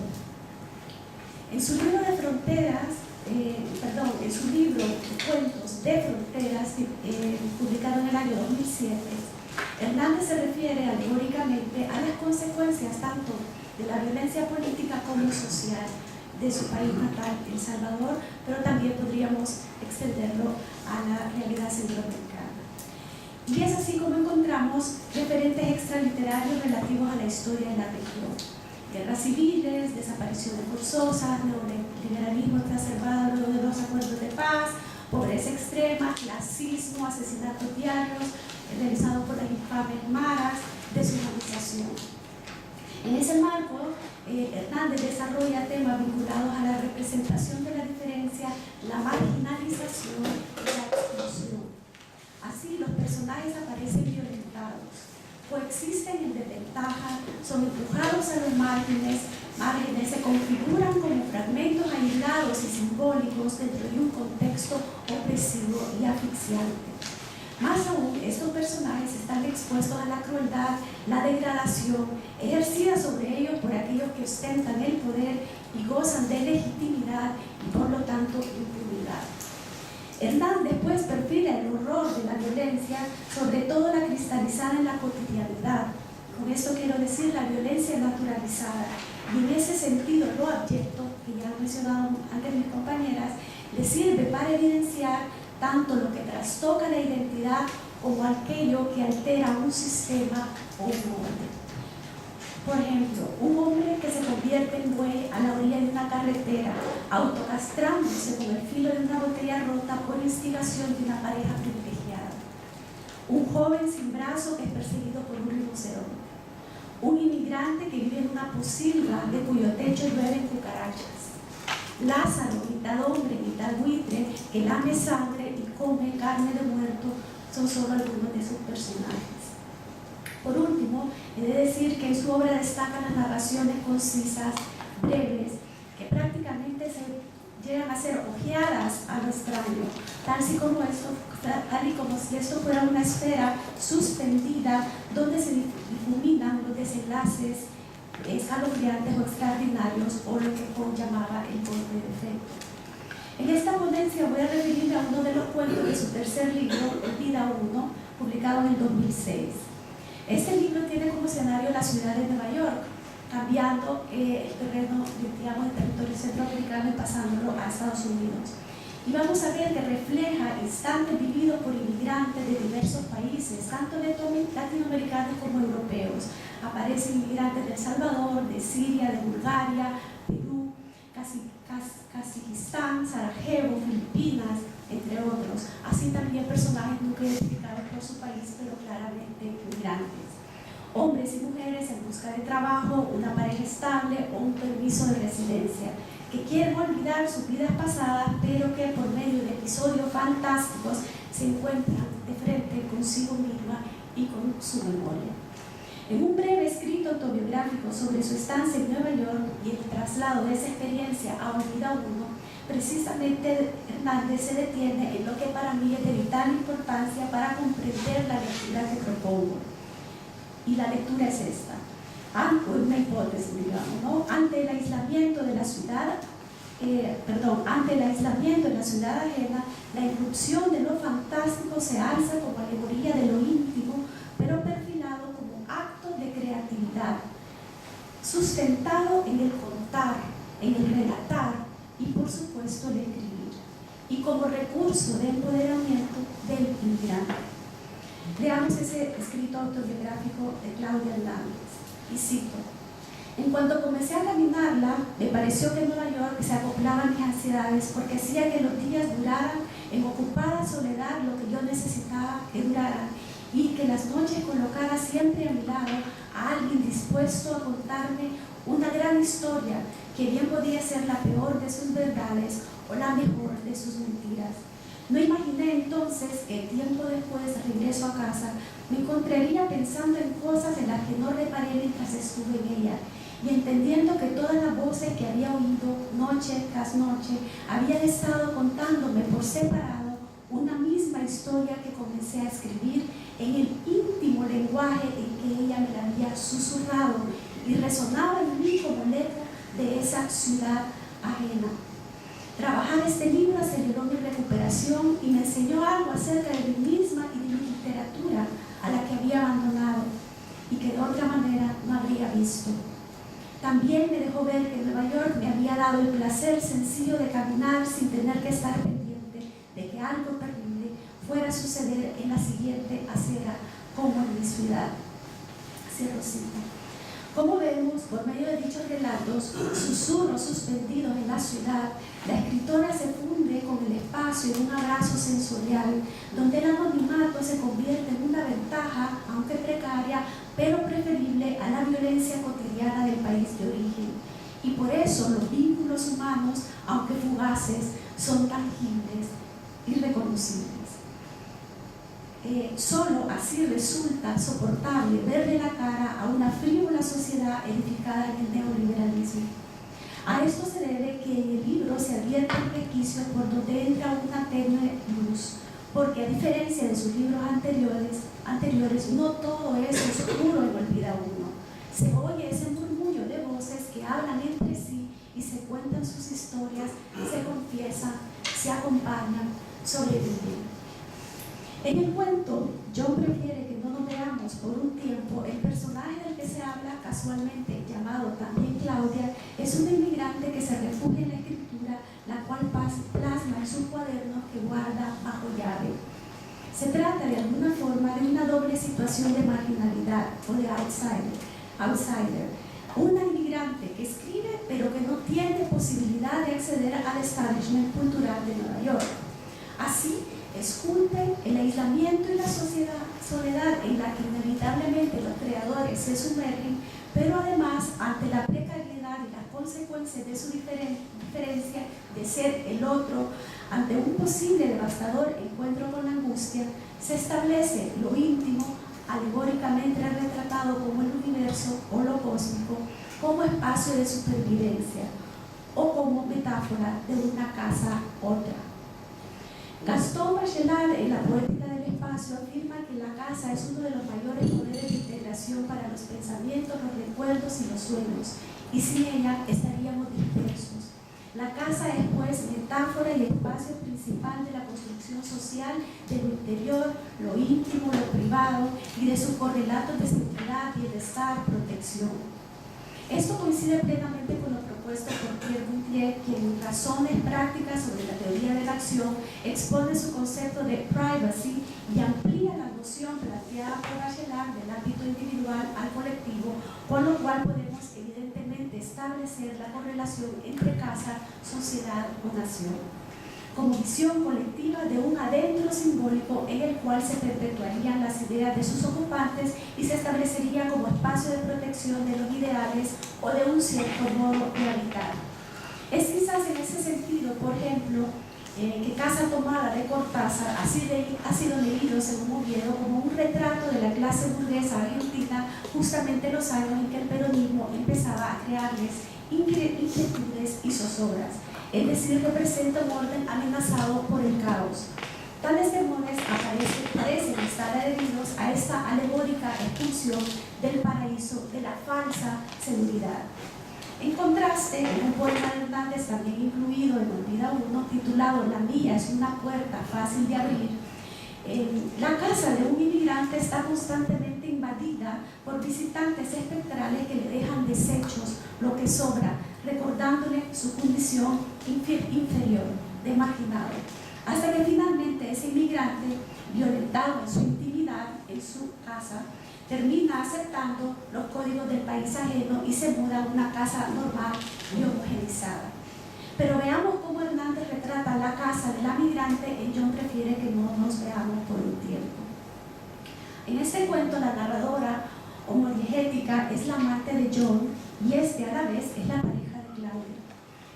En su libro de fronteras, en su libro de cuentos de fronteras, publicado en el año 2007, Hernández se refiere alegóricamente a las consecuencias tanto de la violencia política como social de su país natal, El Salvador, pero también podríamos extenderlo a la realidad centroamericana. Y es así como encontramos referentes extraliterarios relativos a la historia de la región. Guerras civiles, desapariciones forzosas, neoliberalismo exacerbado luego de los acuerdos de paz, pobreza extrema, clasismo, asesinatos diarios realizados por las infames maras, deshumanización. En ese marco, Hernández desarrolla temas vinculados a la representación de la diferencia, la marginalización y la exclusión. Así, los personajes aparecen violentados, coexisten en desventaja, son empujados a los márgenes, se configuran como fragmentos aislados y simbólicos dentro de un contexto opresivo y asfixiante. Más aún, estos personajes están expuestos a la crueldad, la degradación, ejercida sobre ellos por aquellos que ostentan el poder y gozan de legitimidad y por lo tanto impunidad. Hernández pues perfila el horror de la violencia, sobre todo la cristalizada en la cotidianidad. Con esto quiero decir la violencia naturalizada. Y en ese sentido lo abyecto, que ya han mencionado antes mis compañeras, le sirve para evidenciar tanto lo que trastoca la identidad como aquello que altera un sistema o un orden. Por ejemplo, un hombre que se convierte en buey a la orilla de una carretera, autocastrándose con el filo de una botella rota por instigación de una pareja privilegiada. Un joven sin brazo que es perseguido por un rinoceronte. Un inmigrante que vive en una posilga de cuyo techo llueven cucarachas. Lázaro, mitad hombre, mitad buitre, que lame sangre y come carne de muerto, son solo algunos de sus personajes. Por último, he de decir que en su obra destacan las narraciones concisas, breves, que prácticamente se llegan a ser ojeadas a lo extraño, tal y como si esto fuera una esfera suspendida donde se difuminan los desenlaces escalofriantes o extraordinarios, o lo que Poe llamaba el golpe de efecto. En esta ponencia voy a referirme a uno de los cuentos de su tercer libro, Vida 1, publicado en el 2006. Este libro tiene como escenario la ciudad de Nueva York, cambiando el terreno, digamos, del territorio centroamericano y pasándolo a Estados Unidos. Y vamos a ver que refleja instantes vividos por inmigrantes de diversos países, tanto latinoamericanos como europeos. Aparecen inmigrantes de El Salvador, de Siria, de Bulgaria, Perú, Kazajistán, Sarajevo, Filipinas, entre otros. Así también personajes nunca identificados por su país, pero claramente inmigrantes. Hombres y mujeres en busca de trabajo, una pareja estable o un permiso de residencia, que quieren olvidar sus vidas pasadas, pero que por medio de episodios fantásticos se encuentran de frente consigo misma y con su memoria. En un breve escrito autobiográfico sobre su estancia en Nueva York y el traslado de esa experiencia a Vida 1, precisamente Hernández se detiene en lo que para mí es de vital importancia para comprender la lectura que propongo. Y la lectura es esta. Una hipótesis, digamos, ¿no? Ante el aislamiento de la ciudad, ajena, la irrupción de lo fantástico se alza como alegoría de lo íntimo, pero perfilado como acto de creatividad, sustentado en el contar, en el relatar y, por supuesto, el escribir, y como recurso de empoderamiento del inmigrante. Leamos ese escrito autobiográfico de Claudia Hernández, y cito: en cuanto comencé a caminarla, me pareció que Nueva York se acoplaba a mis ansiedades porque hacía que los días duraran en ocupada soledad lo que yo necesitaba que duraran, y que las noches colocara siempre a mi lado a alguien dispuesto a contarme una gran historia que bien podía ser la peor de sus verdades o la mejor de sus mentiras. No imaginé entonces que tiempo después de regreso a casa me encontraría pensando en cosas en las que no reparé mientras estuve en ella, y entendiendo que todas las voces que había oído noche tras noche habían estado contándome por separado una misma historia que comencé a escribir en el íntimo lenguaje en que ella me la había susurrado y resonaba en mí como el eco de esa ciudad ajena. Trabajar este libro aceleró mi recuperación y me enseñó algo acerca de mí misma y de mi literatura, a la que había abandonado y que de otra manera no habría visto. También me dejó ver que Nueva York me había dado el placer sencillo de caminar sin tener que estar pendiente de que algo terrible fuera a suceder en la siguiente acera, como en mi ciudad. Cierro cita. Como vemos, por medio de dichos relatos, susurros suspendidos en la ciudad, la escritora se funde con el espacio en un abrazo sensorial, donde el anonimato se convierte en una ventaja, aunque precaria, pero preferible a la violencia cotidiana del país de origen. Y por eso los vínculos humanos, aunque fugaces, son tangibles y reconocibles. Solo así resulta soportable verle la cara a una frívola sociedad edificada en el neoliberalismo. A esto se debe que en el libro se advierten resquicios por donde entra una tenue luz, porque a diferencia de sus libros anteriores no todo es oscuro y olvida uno. Se oye ese murmullo de voces que hablan entre sí y se cuentan sus historias, se confiesan, se acompañan, sobreviven. En el cuento, John prefiere que no nos veamos por un tiempo. El personaje del que se habla casualmente, llamado también Claudia, es una inmigrante que se refugia en la escritura, la cual plasma en sus cuadernos que guarda bajo llave. Se trata de alguna forma de una doble situación de marginalidad o de outsider. Una inmigrante que escribe pero que no tiene posibilidad de acceder al establishment cultural de Nueva York. Así, esculpen el aislamiento y la soledad en la que inevitablemente los creadores se sumergen, pero además, ante la precariedad y las consecuencias de su diferencia de ser el otro, ante un posible devastador encuentro con la angustia, se establece lo íntimo, alegóricamente retratado como el universo o lo cósmico, como espacio de supervivencia o como metáfora de una casa otra. Gaston Bachelard, en la poética del espacio, afirma que la casa es uno de los mayores poderes de integración para los pensamientos, los recuerdos y los sueños, y sin ella estaríamos dispersos. La casa es pues metáfora y espacio principal de la construcción social, de lo interior, lo íntimo, lo privado y de sus correlatos de seguridad, bienestar, protección. Esto coincide plenamente con lo propuesto por Pierre Bourdieu, quien en Razones prácticas sobre la teoría de la acción expone su concepto de privacy y amplía la noción planteada por Bachelard del ámbito individual al colectivo, por lo cual podemos evidentemente establecer la correlación entre casa, sociedad o nación, como visión colectiva de un adentro simbólico en el cual se perpetuarían las ideas de sus ocupantes y se establecería como espacio de protección de los ideales o de un cierto modo de habitar. Es quizás en ese sentido, por ejemplo, que Casa Tomada de Cortázar ha sido leído, según Oviedo, como un retrato de la clase burguesa argentina justamente en los años en que el peronismo empezaba a crearles inquietudes y zozobras. Es decir, representa un orden amenazado por el caos. Tales demonios parecen estar adheridos a esta alegórica expulsión del paraíso de la falsa seguridad. En contraste, en un poema de Hernández también incluido en Olvida Uno, titulado La mía es una puerta fácil de abrir, la casa de un inmigrante está constantemente invadida por visitantes espectrales que le dejan desechos, lo que sobra, recordándole su condición inferior, de marginado, hasta que finalmente ese inmigrante, violentado en su intimidad, comodidad en su casa, termina aceptando los códigos del país ajeno y se muda a una casa normal y homogenizada. Pero veamos cómo Hernández retrata la casa de la migrante en John prefiere que no nos veamos por un tiempo. En este cuento, la narradora homodiegética es la amante de John y a la vez es la pareja de Claudia.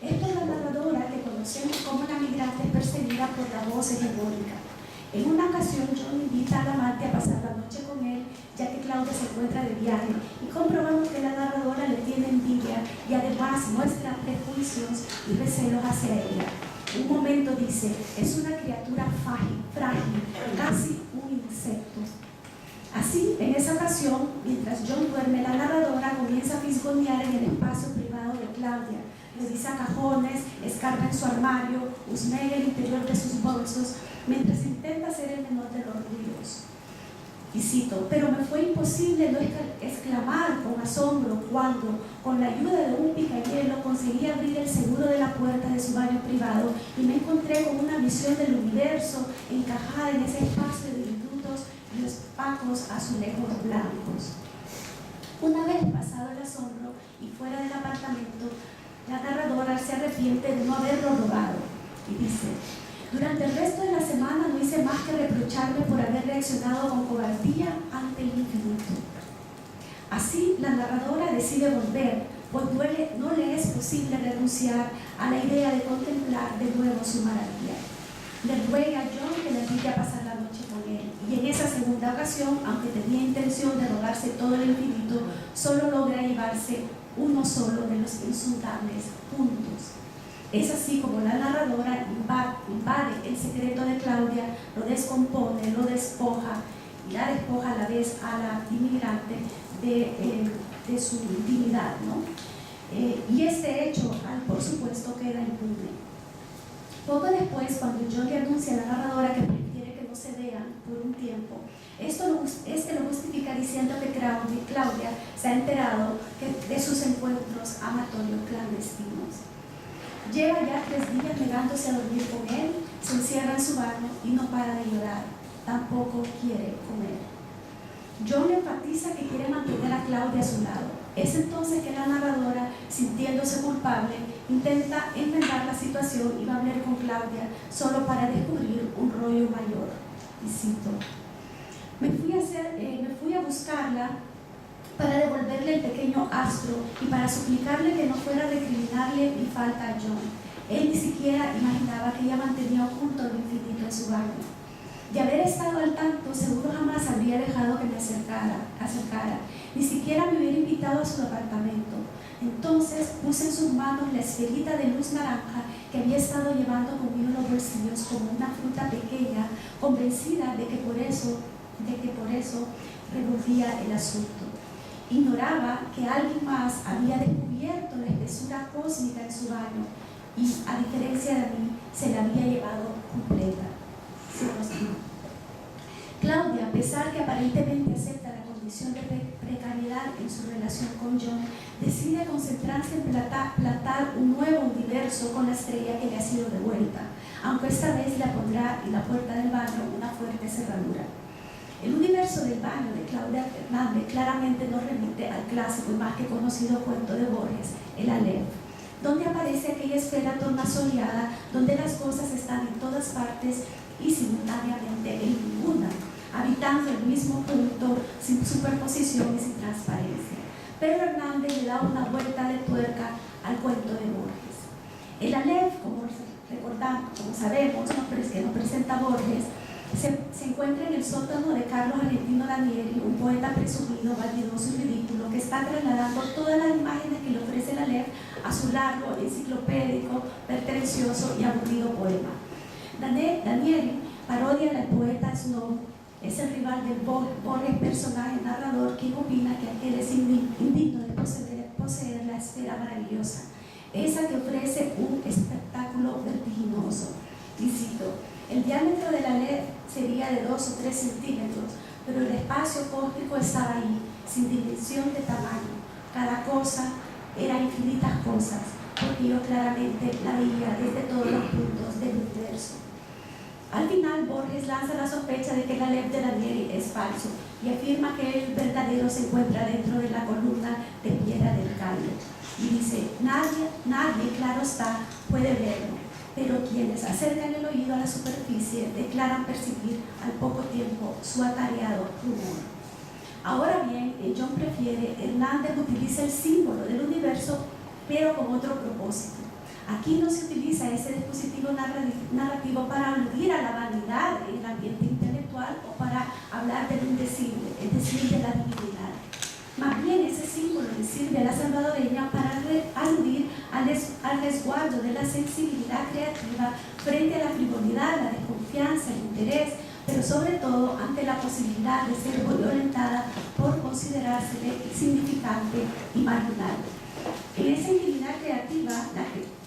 Esta es la narradora que conocemos como la migrante perseguida por la voz hegemónica. En una ocasión, John invita al amante a pasar la noche con él, ya que Claudia se encuentra de viaje, y comprobamos que la narradora le tiene envidia y además muestra prejuicios y recelos hacia ella. Un momento dice, es una criatura frágil, casi un insecto. Así, en esa ocasión, mientras John duerme, la narradora comienza a fisgonear en el espacio privado de Claudia. Revisa cajones, escarba en su armario, husmea el interior de sus bolsos, mientras intenta hacer el menor de los ruidos. Y cito, pero me fue imposible no exclamar con asombro cuando, con la ayuda de un picayelo, conseguí abrir el seguro de la puerta de su baño privado y me encontré con una visión del universo encajada en ese espacio de diminutos y opacos azulejos blancos. Una vez pasado el asombro y fuera del apartamento, la narradora se arrepiente de no haberlo robado y dice, durante el resto de la semana no hice más que reprocharme por haber reaccionado con cobardía ante el infinito. Así, la narradora decide volver, pues no le es posible renunciar a la idea de contemplar de nuevo su maravilla. Le ruega a John que le invite a pasar la noche con él, y en esa segunda ocasión, aunque tenía intención de robarse todo el infinito, solo logra llevarse uno solo de los insondables puntos. Es así como la narradora invade el secreto de Claudia, lo descompone, lo despoja y la despoja a la vez a la inmigrante de su dignidad, ¿no? Y este hecho, por supuesto, queda impune. Poco después, cuando John le anuncia a la narradora que prefiere que no se vean por un tiempo, este lo justifica diciendo que Claudia se ha enterado de sus encuentros amatorios clandestinos. Lleva ya 3 días negándose a dormir con él, se encierra en su baño y no para de llorar. Tampoco quiere comer. John le enfatiza que quiere mantener a Claudia a su lado. Es entonces que la narradora, sintiéndose culpable, intenta enmendar la situación y va a hablar con Claudia solo para descubrir un rollo mayor. Y cito, me fui a buscarla para devolverle el pequeño astro y para suplicarle que no fuera a recriminarle mi falta a John. Él ni siquiera imaginaba que ella mantenía oculto lo infinito en su baño. De haber estado al tanto, seguro jamás habría dejado que me acercara, ni siquiera me hubiera invitado a su apartamento. Entonces puse en sus manos la esferita de luz naranja que había estado llevando conmigo en los bolsillos como una fruta pequeña, convencida de que por eso revolvía el asunto. Ignoraba que alguien más había descubierto la espesura cósmica en su baño y, a diferencia de mí, se la había llevado completa. Claudia, a pesar que aparentemente acepta la condición de precariedad en su relación con John, decide concentrarse en plantar un nuevo universo con la estrella que le ha sido devuelta, aunque esta vez le pondrá en la puerta del baño una fuerte cerradura. El universo del baño de Claudia Hernández claramente nos remite al clásico y más que conocido cuento de Borges, El Aleph, donde aparece aquella esfera tornasoleada donde las cosas están en todas partes y simultáneamente en ninguna, habitando el mismo punto sin superposición y sin transparencia. Pero Hernández le da una vuelta de tuerca al cuento de Borges. El Aleph, como recordamos, como sabemos, que nos presenta Borges, se encuentra en el sótano de Carlos Argentino Danieli, un poeta presumido, vanidoso y ridículo que está trasladando todas las imágenes que le ofrece el Aleph a su largo, enciclopédico, pretencioso y aburrido poema. Danieli parodia al poeta Snow, es el rival del Borges, personaje narrador, quien opina que aquel es indigno de poseer la esfera maravillosa, esa que ofrece un espectáculo vertiginoso. Y cito, el diámetro de la LED sería de 2 o 3 centímetros, pero el espacio cósmico estaba ahí, sin dimensión de tamaño. Cada cosa era infinitas cosas, porque yo claramente la veía desde todos los puntos del universo. Al final, Borges lanza la sospecha de que el Aleph de Daniel es falso y afirma que el verdadero se encuentra dentro de la columna de piedra del Cairo. Y dice, nadie, claro está, puede verlo, pero quienes acercan el oído a la superficie declaran percibir al poco tiempo su atareado rumor. Ahora bien, en John Prefiere, Hernández utiliza el símbolo del universo, pero con otro propósito. Aquí no se utiliza ese dispositivo narrativo para aludir a la vanidad en el ambiente intelectual o para hablar del indecible, es decir, de la divinidad. Más bien ese símbolo le sirve a la salvadoreña para aludir al resguardo de la sensibilidad creativa frente a la frivolidad, la desconfianza, el interés, pero sobre todo ante la posibilidad de ser violentada por considerársele insignificante y marginal. En esa intimidad creativa,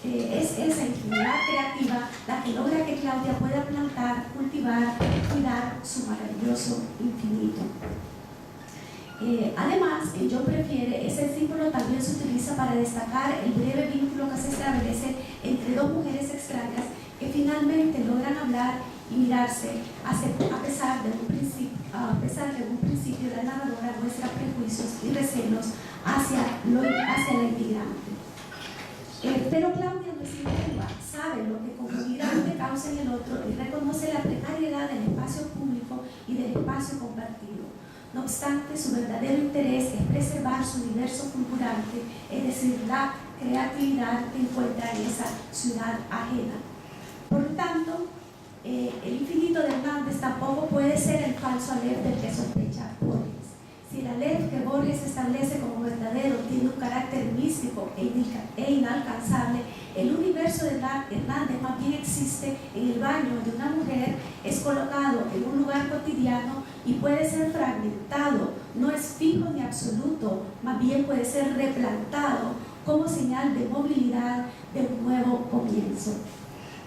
es esa intimidad creativa la que logra que Claudia pueda plantar, cultivar, cuidar su maravilloso infinito. Además, el Yo Prefiere, ese símbolo también se utiliza para destacar el breve vínculo que se establece entre dos mujeres extrañas que finalmente logran hablar y mirarse a pesar de un principio la narradora muestra prejuicios y recelos hacia la inmigrante. Pero Claudia no es ingenua, sabe lo que como migrante causa en el otro y reconoce la precariedad del espacio público y del espacio compartido. No obstante, su verdadero interés es preservar su universo fulgurante, es decir, la creatividad que encuentra en esa ciudad ajena. Por lo tanto, el infinito de Hernández tampoco puede ser el falso Aleph del que sospecha Borges. Si el Aleph que Borges establece como verdadero tiene un carácter místico e inalcanzable, el universo de Hernández más bien existe en el baño de una mujer, es colocado en un lugar cotidiano y puede ser fragmentado, no es fijo ni absoluto, más bien puede ser replantado como señal de movilidad de un nuevo comienzo.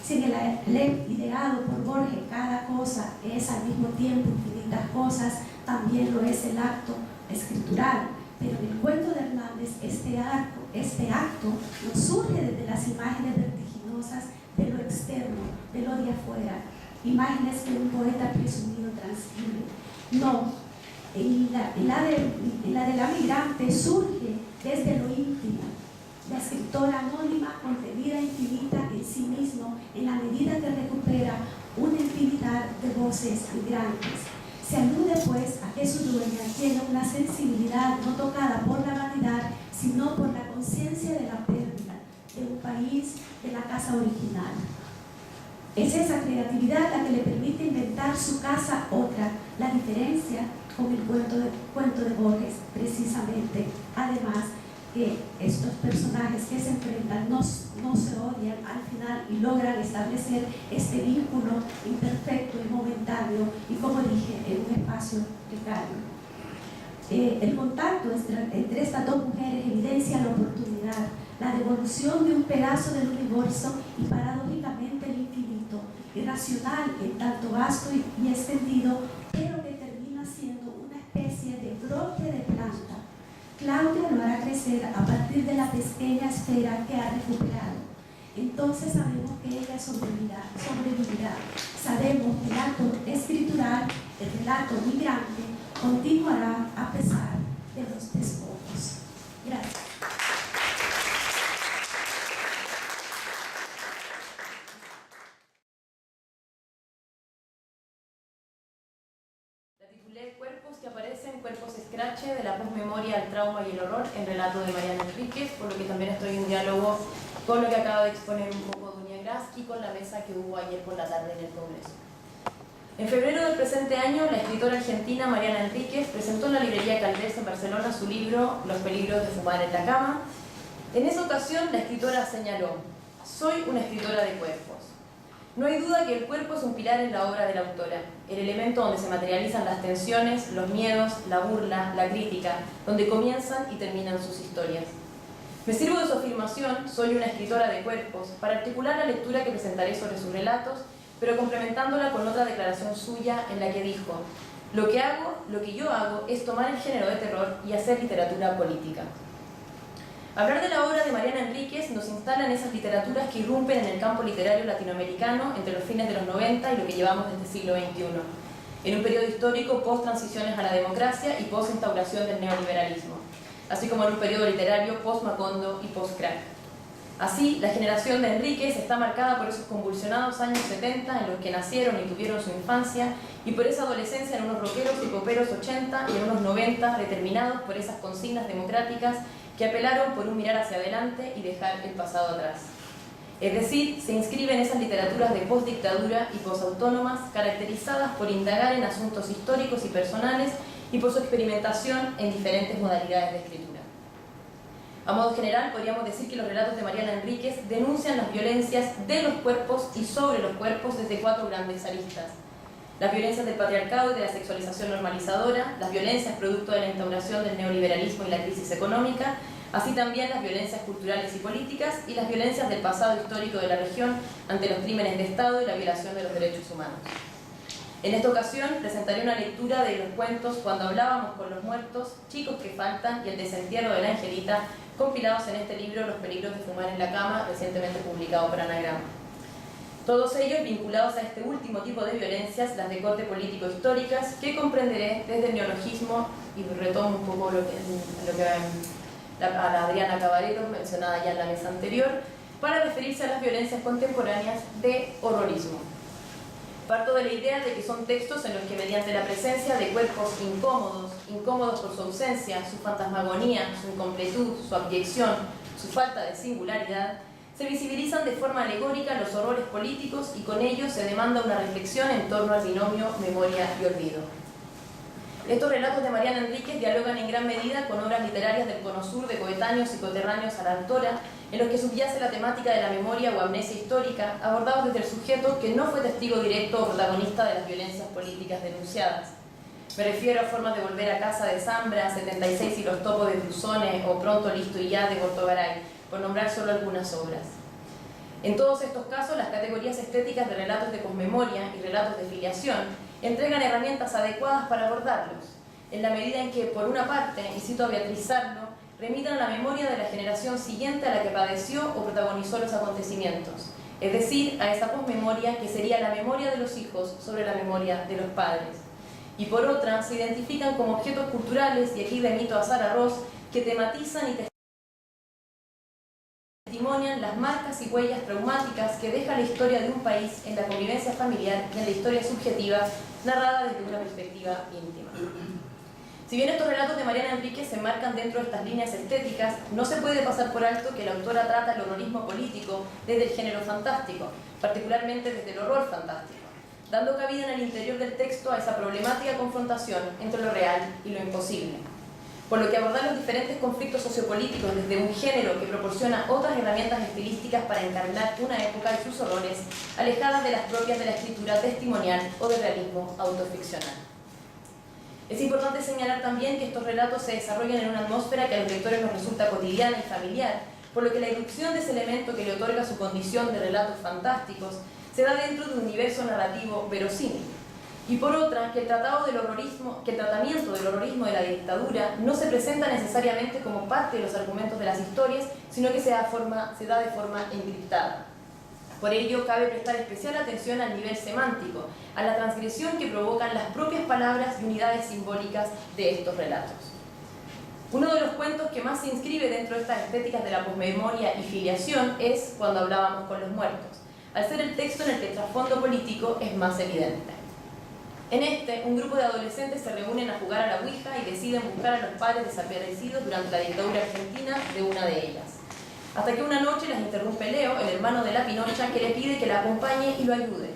Si en el Aleph ideado por Borges cada cosa es al mismo tiempo infinitas cosas, también lo es el acto escritural. Pero en el cuento de Hernández, este acto no surge desde las imágenes vertiginosas de lo externo, de lo de afuera, imágenes que un poeta presumido transcribe. No, en la de la migrante surge desde lo íntimo. La escritora anónima, contenida infinita en sí mismo, en la medida que recupera una infinidad de voces migrantes. Se alude pues a que su dueña tiene una sensibilidad no tocada por la vanidad, sino por la conciencia de la pérdida de un país, de la casa original. Es esa creatividad la que le permite inventar su casa otra, la diferencia con el cuento de Borges, precisamente. Además, que estos personajes que se enfrentan no se odian al final y logran establecer este vínculo imperfecto y momentáneo y, como dije, en un espacio precario. El contacto entre estas dos mujeres evidencia la oportunidad, la devolución de un pedazo del universo y paradójicamente el infinito, irracional en tanto vasto y extendido, pero que termina siendo una especie de brote de planta. Claudia lo hará crecer a partir de la pequeña esfera que ha recuperado. Entonces sabemos que ella sobrevivirá. Sabemos que el acto escritural, el relato migrante, continuará a pesar de los despojos. Gracias. La titulé Cuerpos que aparecen, cuerpos escrache, de la posmemoria al trauma y el horror, en relato de Mariana Enríquez, por lo que también estoy en diálogo con lo que acaba de exponer un poco doña Gras y con la mesa que hubo ayer por la tarde en el Congreso. En febrero del presente año, la escritora argentina Mariana Enríquez presentó en la librería Caldés en Barcelona su libro Los peligros de fumar en la cama. En esa ocasión, la escritora señaló: soy una escritora de cuerpos. No hay duda que el cuerpo es un pilar en la obra de la autora, el elemento donde se materializan las tensiones, los miedos, la burla, la crítica, donde comienzan y terminan sus historias. Me sirvo de su afirmación, soy una escritora de cuerpos, para articular la lectura que presentaré sobre sus relatos, pero complementándola con otra declaración suya en la que dijo: lo que yo hago es tomar el género de terror y hacer literatura política. Hablar de la obra de Mariana Enríquez nos instala en esas literaturas que irrumpen en el campo literario latinoamericano entre los fines de los 90 y lo que llevamos de este siglo XXI, en un periodo histórico post-transiciones a la democracia y post-instauración del neoliberalismo, así como en un periodo literario post-Macondo y post-Crack. Así, la generación de Enríquez está marcada por esos convulsionados años 70 en los que nacieron y tuvieron su infancia, y por esa adolescencia en unos rockeros y poperos 80 y en unos 90 determinados por esas consignas democráticas que apelaron por un mirar hacia adelante y dejar el pasado atrás. Es decir, se inscribe en esas literaturas de postdictadura y posautónomas caracterizadas por indagar en asuntos históricos y personales y por su experimentación en diferentes modalidades de escritura. A modo general, podríamos decir que los relatos de Mariana Enríquez denuncian las violencias de los cuerpos y sobre los cuerpos desde 4 grandes aristas. Las violencias del patriarcado y de la sexualización normalizadora, las violencias producto de la instauración del neoliberalismo y la crisis económica, así también las violencias culturales y políticas y las violencias del pasado histórico de la región ante los crímenes de Estado y la violación de los derechos humanos. En esta ocasión presentaré una lectura de los cuentos Cuando hablábamos con los muertos, Chicos que faltan y El desentierro de la Angelita, compilados en este libro Los peligros de fumar en la cama, recientemente publicado por Anagrama. Todos ellos vinculados a este último tipo de violencias, las de corte político-históricas, que comprenderé desde el neologismo, y retomo un poco a la Adriana Cabareros, mencionada ya en la mesa anterior, para referirse a las violencias contemporáneas de horrorismo. Parto de la idea de que son textos en los que mediante la presencia de cuerpos incómodos por su ausencia, su fantasmagonía, su incompletud, su abyección, su falta de singularidad, se visibilizan de forma alegórica los horrores políticos y con ello se demanda una reflexión en torno al binomio memoria y olvido. Estos relatos de Mariana Enríquez dialogan en gran medida con obras literarias del Cono Sur de coetáneos y coterráneos a la autora, en los que subyace la temática de la memoria o amnesia histórica, abordados desde el sujeto que no fue testigo directo o protagonista de las violencias políticas denunciadas. Me refiero a formas de volver a casa de Zambra, 76 y los topos de Brusone o Pronto, listo y ya de Gortogaray, por nombrar solo algunas obras. En todos estos casos, las categorías estéticas de relatos de posmemoria y relatos de filiación entregan herramientas adecuadas para abordarlos, en la medida en que, por una parte, y cito a Beatriz Sarlo, remitan a la memoria de la generación siguiente a la que padeció o protagonizó los acontecimientos, es decir, a esa posmemoria que sería la memoria de los hijos sobre la memoria de los padres. Y por otra, se identifican como objetos culturales, y aquí remito a Sara Ross, que tematizan y testimonian las marcas y huellas traumáticas que deja la historia de un país en la convivencia familiar y en la historia subjetiva narrada desde una perspectiva íntima. Si bien estos relatos de Mariana Enríquez se enmarcan dentro de estas líneas estéticas, no se puede pasar por alto que la autora trata el horrorismo político desde el género fantástico, particularmente desde el horror fantástico, dando cabida en el interior del texto a esa problemática confrontación entre lo real y lo imposible. Por lo que abordar los diferentes conflictos sociopolíticos desde un género que proporciona otras herramientas estilísticas para encarnar una época y sus horrores, alejadas de las propias de la escritura testimonial o del realismo autoficcional. Es importante señalar también que estos relatos se desarrollan en una atmósfera que a los lectores nos resulta cotidiana y familiar, por lo que la irrupción de ese elemento que le otorga su condición de relatos fantásticos se da dentro de un universo narrativo verosímil. Y por otra, que el tratamiento del horrorismo de la dictadura no se presenta necesariamente como parte de los argumentos de las historias, sino que se da de forma encriptada. Por ello, cabe prestar especial atención al nivel semántico, a la transgresión que provocan las propias palabras y unidades simbólicas de estos relatos. Uno de los cuentos que más se inscribe dentro de estas estéticas de la posmemoria y filiación es Cuando hablábamos con los muertos, al ser el texto en el que el trasfondo político es más evidente. En este, un grupo de adolescentes se reúnen a jugar a la Ouija y deciden buscar a los padres desaparecidos durante la dictadura argentina de una de ellas. Hasta que una noche las interrumpe Leo, el hermano de la Pinocha, que le pide que la acompañe y lo ayude.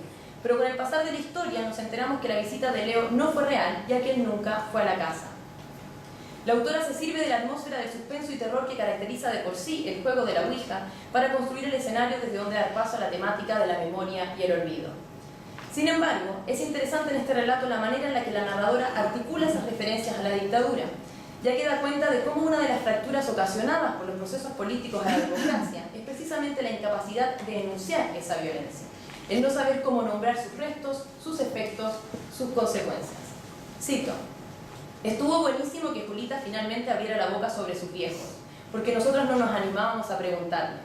Pero con el pasar de la historia nos enteramos que la visita de Leo no fue real, ya que él nunca fue a la casa. La autora se sirve de la atmósfera de suspenso y terror que caracteriza de por sí el juego de la Ouija para construir el escenario desde donde dar paso a la temática de la memoria y el olvido. Sin embargo, es interesante en este relato la manera en la que la narradora articula esas referencias a la dictadura, ya que da cuenta de cómo una de las fracturas ocasionadas por los procesos políticos a la democracia es precisamente la incapacidad de denunciar esa violencia, el no saber cómo nombrar sus restos, sus efectos, sus consecuencias. Cito: estuvo buenísimo que Julita finalmente abriera la boca sobre sus viejos, porque nosotros no nos animábamos a preguntarle.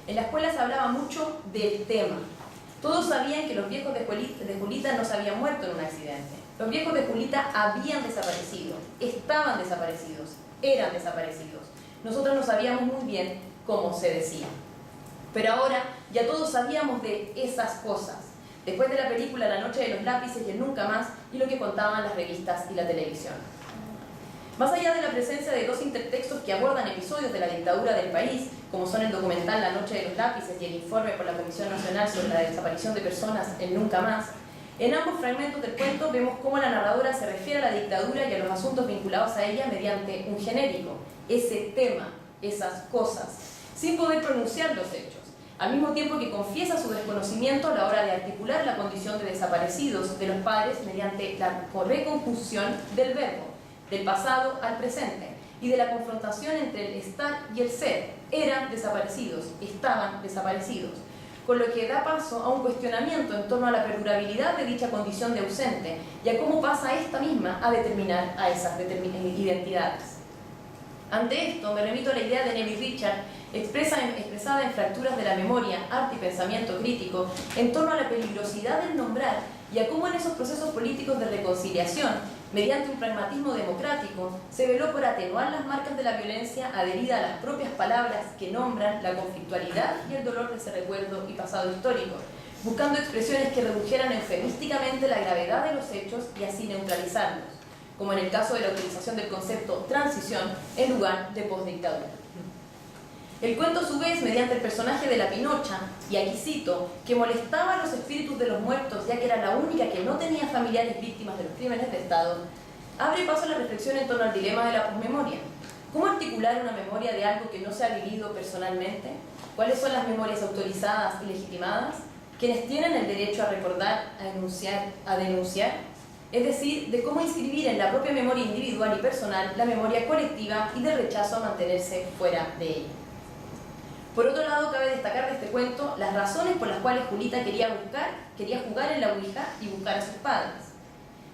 En la escuela se hablaba mucho del tema. Todos sabían que los viejos de Julita no se habían muerto en un accidente. Los viejos de Julita habían desaparecido, estaban desaparecidos, eran desaparecidos. Nosotros no sabíamos muy bien cómo se decía. Pero ahora ya todos sabíamos de esas cosas, después de la película La noche de los lápices y el Nunca Más, y lo que contaban las revistas y la televisión. Más allá de la presencia de dos intertextos que abordan episodios de la dictadura del país, como son el documental La noche de los lápices y el informe por la Comisión Nacional sobre la desaparición de personas, el Nunca Más, en ambos fragmentos del cuento vemos cómo la narradora se refiere a la dictadura y a los asuntos vinculados a ella mediante un genérico, ese tema, esas cosas, sin poder pronunciar los hechos, al mismo tiempo que confiesa su desconocimiento a la hora de articular la condición de desaparecidos de los padres mediante la reconjunción del verbo, del pasado al presente, y de la confrontación entre el estar y el ser. Eran desaparecidos, estaban desaparecidos, con lo que da paso a un cuestionamiento en torno a la perdurabilidad de dicha condición de ausente y a cómo pasa esta misma a determinar a esas identidades. Ante esto, me remito a la idea de Neville Richard, expresada en Fracturas de la Memoria, Arte y Pensamiento Crítico, en torno a la peligrosidad del nombrar y a cómo en esos procesos políticos de reconciliación, mediante un pragmatismo democrático, se veló por atenuar las marcas de la violencia adherida a las propias palabras que nombran la conflictualidad y el dolor de ese recuerdo y pasado histórico, buscando expresiones que redujeran eufemísticamente la gravedad de los hechos y así neutralizarlos, como en el caso de la utilización del concepto transición en lugar de postdictadura. El cuento, a su vez, mediante el personaje de la Pinocha, y aquí cito, que molestaba a los espíritus de los muertos ya que era la única que no tenía familiares víctimas de los crímenes de Estado, abre paso a la reflexión en torno al dilema de la posmemoria. ¿Cómo articular una memoria de algo que no se ha vivido personalmente? ¿Cuáles son las memorias autorizadas y legitimadas? ¿Quiénes tienen el derecho a recordar, a denunciar? Es decir, de cómo inscribir en la propia memoria individual y personal la memoria colectiva y del rechazo a mantenerse fuera de ella. Por otro lado, cabe destacar de este cuento las razones por las cuales Julita quería jugar en la Ouija y buscar a sus padres.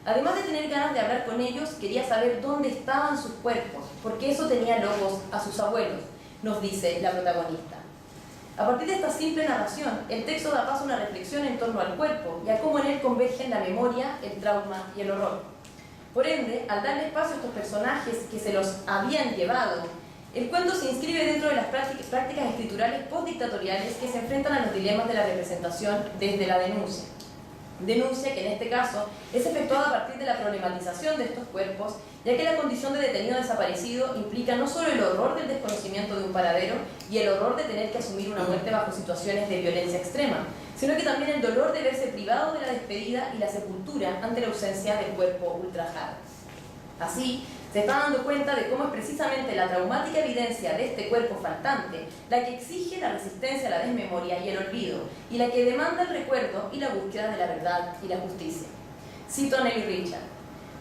Además de tener ganas de hablar con ellos, quería saber dónde estaban sus cuerpos, porque eso tenía locos a sus abuelos, nos dice la protagonista. A partir de esta simple narración, el texto da paso a una reflexión en torno al cuerpo y a cómo en él convergen la memoria, el trauma y el horror. Por ende, al darle espacio a estos personajes que se los habían llevado, el cuento se inscribe dentro de las prácticas escriturales postdictatoriales que se enfrentan a los dilemas de la representación desde la denuncia. Denuncia que en este caso es efectuada a partir de la problematización de estos cuerpos, ya que la condición de detenido desaparecido implica no solo el horror del desconocimiento de un paradero y el horror de tener que asumir una muerte bajo situaciones de violencia extrema, sino que también el dolor de verse privado de la despedida y la sepultura ante la ausencia del cuerpo ultrajado. Así, se está dando cuenta de cómo es precisamente la traumática evidencia de este cuerpo faltante la que exige la resistencia a la desmemoria y el olvido, y la que demanda el recuerdo y la búsqueda de la verdad y la justicia. Cito a Neville Richard: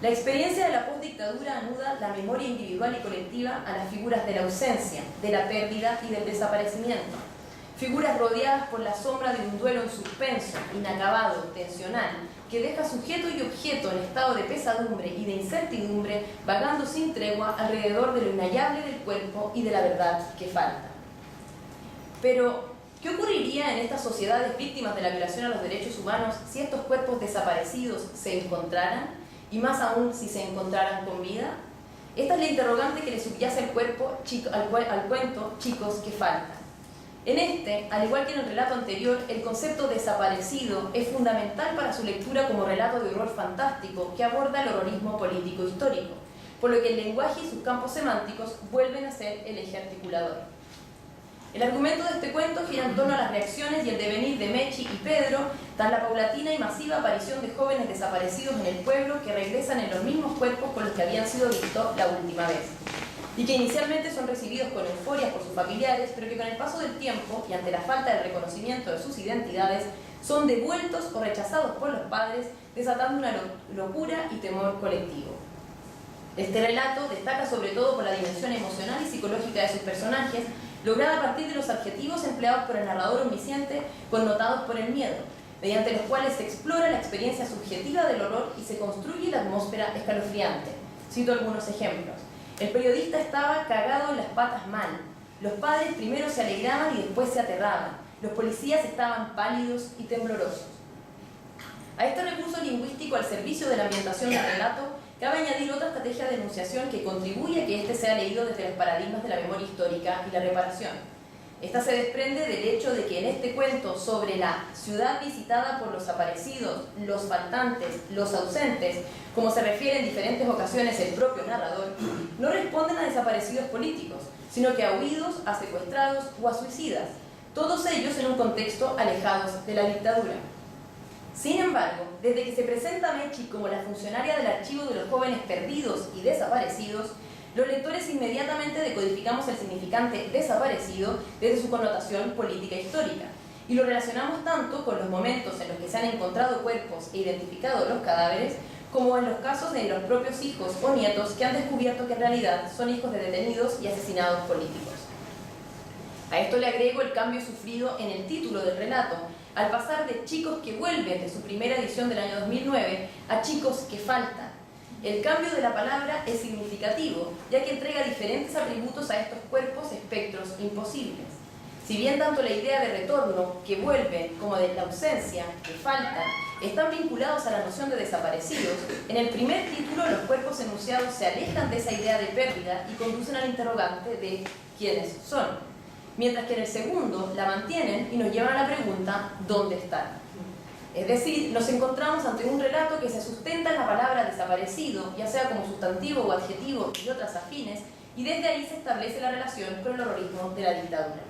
la experiencia de la postdictadura anuda la memoria individual y colectiva a las figuras de la ausencia, de la pérdida y del desaparecimiento. Figuras rodeadas por la sombra de un duelo en suspenso, inacabado, tensional, que deja sujeto y objeto en estado de pesadumbre y de incertidumbre, vagando sin tregua alrededor de lo inhallable del cuerpo y de la verdad que falta. Pero, ¿qué ocurriría en estas sociedades víctimas de la violación a los derechos humanos si estos cuerpos desaparecidos se encontraran, y más aún si se encontraran con vida? Esta es la interrogante que le subyace al cuento Chicos que faltan. En este, al igual que en el relato anterior, el concepto desaparecido es fundamental para su lectura como relato de horror fantástico que aborda el horrorismo político histórico, por lo que el lenguaje y sus campos semánticos vuelven a ser el eje articulador. El argumento de este cuento gira en torno a las reacciones y el devenir de Mechi y Pedro tras la paulatina y masiva aparición de jóvenes desaparecidos en el pueblo que regresan en los mismos cuerpos con los que habían sido vistos la última vez, y que inicialmente son recibidos con euforia por sus familiares, pero que con el paso del tiempo y ante la falta de reconocimiento de sus identidades, son devueltos o rechazados por los padres, desatando una locura y temor colectivo. Este relato destaca sobre todo por la dimensión emocional y psicológica de sus personajes, lograda a partir de los adjetivos empleados por el narrador omnisciente connotados por el miedo, mediante los cuales se explora la experiencia subjetiva del horror y se construye la atmósfera escalofriante. Cito algunos ejemplos. El periodista estaba cagado en las patas mal, Los padres primero se alegraban y después se aterraban. Los policías estaban pálidos y temblorosos. A este recurso lingüístico al servicio de la ambientación del relato, cabe añadir otra estrategia de enunciación que contribuye a que éste sea leído desde los paradigmas de la memoria histórica y la reparación. Esta se desprende del hecho de que en este cuento sobre la ciudad visitada por los aparecidos, los faltantes, los ausentes, como se refiere en diferentes ocasiones el propio narrador, no responden a desaparecidos políticos, sino que a huidos, a secuestrados o a suicidas, todos ellos en un contexto alejados de la dictadura. Sin embargo, desde que se presenta a Mechi como la funcionaria del archivo de los jóvenes perdidos y desaparecidos, los lectores inmediatamente decodificamos el significante desaparecido desde su connotación política e histórica, y lo relacionamos tanto con los momentos en los que se han encontrado cuerpos e identificado los cadáveres, como en los casos de los propios hijos o nietos que han descubierto que en realidad son hijos de detenidos y asesinados políticos. A esto le agrego el cambio sufrido en el título del relato, al pasar de chicos que vuelven de su primera edición del año 2009 a chicos que faltan. El cambio de la palabra es significativo, ya que entrega diferentes atributos a estos cuerpos espectros imposibles. Si bien tanto la idea de retorno, que vuelven, como de la ausencia, que faltan, están vinculados a la noción de desaparecidos, en el primer título los cuerpos enunciados se alejan de esa idea de pérdida y conducen al interrogante de quiénes son, mientras que en el segundo la mantienen y nos llevan a la pregunta ¿dónde están? Es decir, nos encontramos ante un relato que se sustenta en la palabra desaparecido, ya sea como sustantivo o adjetivo y otras afines, y desde ahí se establece la relación con el horrorismo de la dictadura.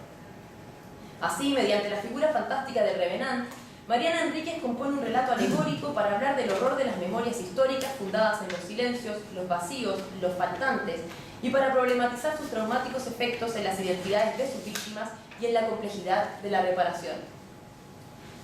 Así, mediante la figura fantástica del Revenant, Mariana Enríquez compone un relato alegórico para hablar del horror de las memorias históricas fundadas en los silencios, los vacíos, los faltantes, y para problematizar sus traumáticos efectos en las identidades de sus víctimas y en la complejidad de la reparación.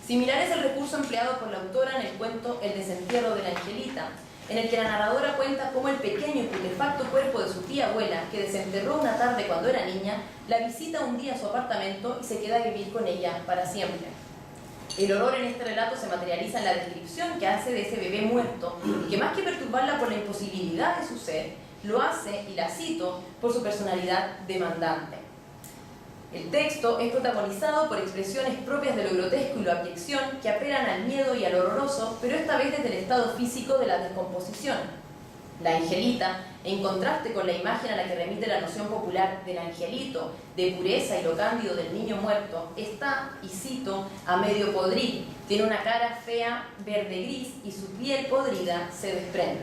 Similar es el recurso empleado por la autora en el cuento El desentierro de la Angelita, en el que la narradora cuenta cómo el pequeño y putrefacto cuerpo de su tía abuela, que desenterró una tarde cuando era niña, la visita un día a su apartamento y se queda a vivir con ella para siempre. El horror en este relato se materializa en la descripción que hace de ese bebé muerto, y que más que perturbarla por la imposibilidad de su ser, lo hace, y la cito, por su personalidad demandante. El texto es protagonizado por expresiones propias de lo grotesco y la abyección que apelan al miedo y al horroroso, pero esta vez desde el estado físico de la descomposición. La angelita, en contraste con la imagen a la que remite la noción popular del angelito, de pureza y lo cándido del niño muerto, está, y cito, a medio podrir, tiene una cara fea, verde-gris, y su piel podrida se desprende.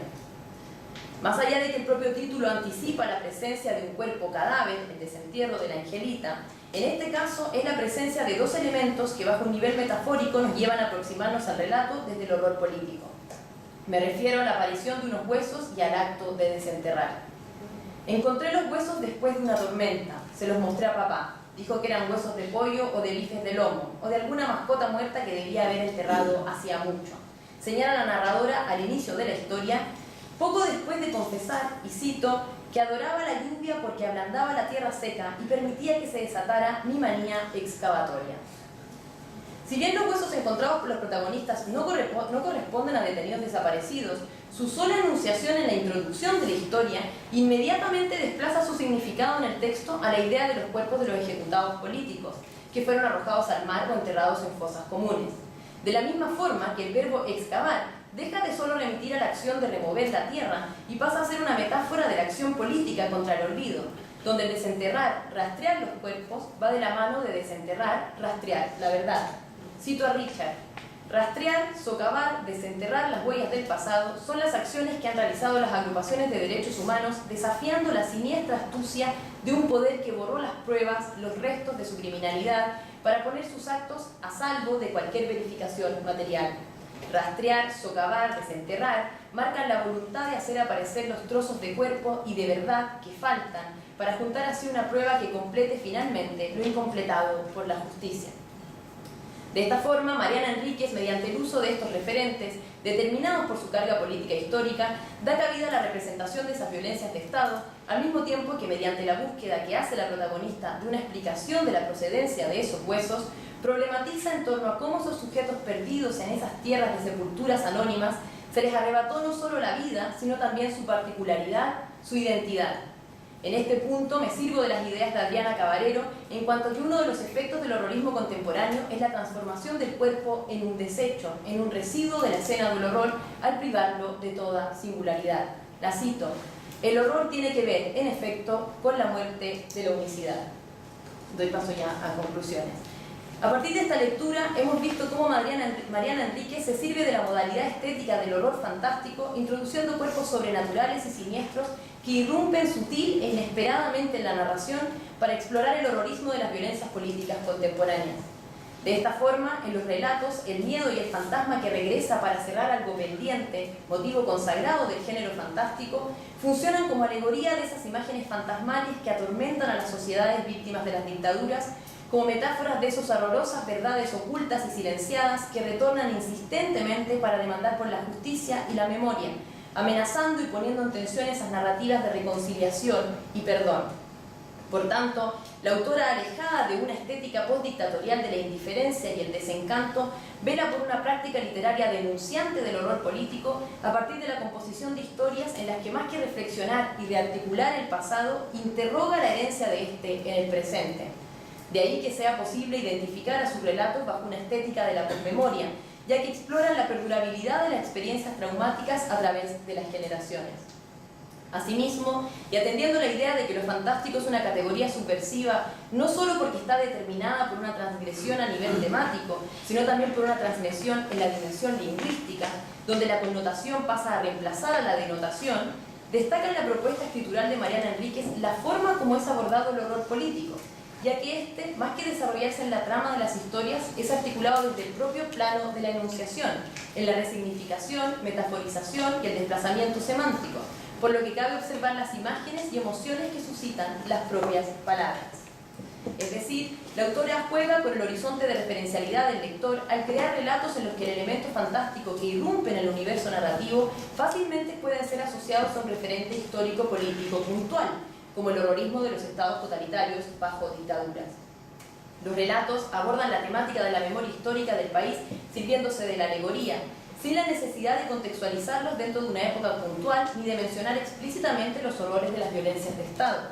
Más allá de que el propio título anticipa la presencia de un cuerpo cadáver, el desentierro de la angelita, en este caso es la presencia de dos elementos que bajo un nivel metafórico nos llevan a aproximarnos al relato desde el horror político. Me refiero a la aparición de unos huesos y al acto de desenterrar. Encontré los huesos después de una tormenta, se los mostré a papá. Dijo que eran huesos de pollo o de bifes de lomo, o de alguna mascota muerta que debía haber enterrado hacía mucho. Señala la narradora al inicio de la historia, poco después de confesar, y cito, que adoraba la lluvia porque ablandaba la tierra seca y permitía que se desatara mi manía excavatoria. Si bien los huesos encontrados por los protagonistas no corresponden a detenidos desaparecidos, su sola enunciación en la introducción de la historia inmediatamente desplaza su significado en el texto a la idea de los cuerpos de los ejecutados políticos, que fueron arrojados al mar o enterrados en fosas comunes. De la misma forma que el verbo excavar deja de solo remitir a la acción de remover la tierra y pasa a ser una metáfora de la acción política contra el olvido, donde el desenterrar, rastrear los cuerpos va de la mano de desenterrar, rastrear la verdad. Cito a Richard: rastrear, socavar, desenterrar las huellas del pasado son las acciones que han realizado las agrupaciones de derechos humanos desafiando la siniestra astucia de un poder que borró las pruebas, los restos de su criminalidad para poner sus actos a salvo de cualquier verificación material. Rastrear, socavar, desenterrar marcan la voluntad de hacer aparecer los trozos de cuerpo y de verdad que faltan para juntar así una prueba que complete finalmente lo incompletado por la justicia. De esta forma, Mariana Enríquez, mediante el uso de estos referentes, determinados por su carga política e histórica, da cabida a la representación de esas violencias de Estado, al mismo tiempo que mediante la búsqueda que hace la protagonista de una explicación de la procedencia de esos huesos, problematiza en torno a cómo esos sujetos perdidos en esas tierras de sepulturas anónimas se les arrebató no solo la vida, sino también su particularidad, su identidad. En este punto me sirvo de las ideas de Adriana Cabarero en cuanto a que uno de los efectos del horrorismo contemporáneo es la transformación del cuerpo en un desecho, en un residuo de la escena del horror al privarlo de toda singularidad. La cito: el horror tiene que ver, en efecto, con la muerte de la unicidad. Doy paso ya a conclusiones. A partir de esta lectura hemos visto cómo Mariana Enríquez se sirve de la modalidad estética del horror fantástico, introduciendo cuerpos sobrenaturales y siniestros que irrumpen sutil e inesperadamente en la narración para explorar el horrorismo de las violencias políticas contemporáneas. De esta forma, en los relatos, el miedo y el fantasma que regresa para cerrar algo pendiente, motivo consagrado del género fantástico, funcionan como alegoría de esas imágenes fantasmales que atormentan a las sociedades víctimas de las dictaduras, como metáforas de esas horrorosas verdades ocultas y silenciadas que retornan insistentemente para demandar por la justicia y la memoria, amenazando y poniendo en tensión esas narrativas de reconciliación y perdón. Por tanto, la autora, alejada de una estética postdictatorial de la indiferencia y el desencanto, vela por una práctica literaria denunciante del horror político a partir de la composición de historias en las que, más que reflexionar y rearticular el pasado, interroga la herencia de este en el presente. De ahí que sea posible identificar a sus relatos bajo una estética de la posmemoria, ya que exploran la perdurabilidad de las experiencias traumáticas a través de las generaciones. Asimismo, y atendiendo la idea de que lo fantástico es una categoría subversiva, no solo porque está determinada por una transgresión a nivel temático, sino también por una transgresión en la dimensión lingüística, donde la connotación pasa a reemplazar a la denotación, destaca en la propuesta escritural de Mariana Enríquez la forma como es abordado el horror político, ya que este, más que desarrollarse en la trama de las historias, es articulado desde el propio plano de la enunciación, en la resignificación, metaforización y el desplazamiento semántico, por lo que cabe observar las imágenes y emociones que suscitan las propias palabras. Es decir, la autora juega con el horizonte de referencialidad del lector al crear relatos en los que el elemento fantástico que irrumpe en el universo narrativo fácilmente puede ser asociados a un referente histórico-político puntual, como el horrorismo de los estados totalitarios bajo dictaduras. Los relatos abordan la temática de la memoria histórica del país sirviéndose de la alegoría, sin la necesidad de contextualizarlos dentro de una época puntual ni de mencionar explícitamente los horrores de las violencias de Estado,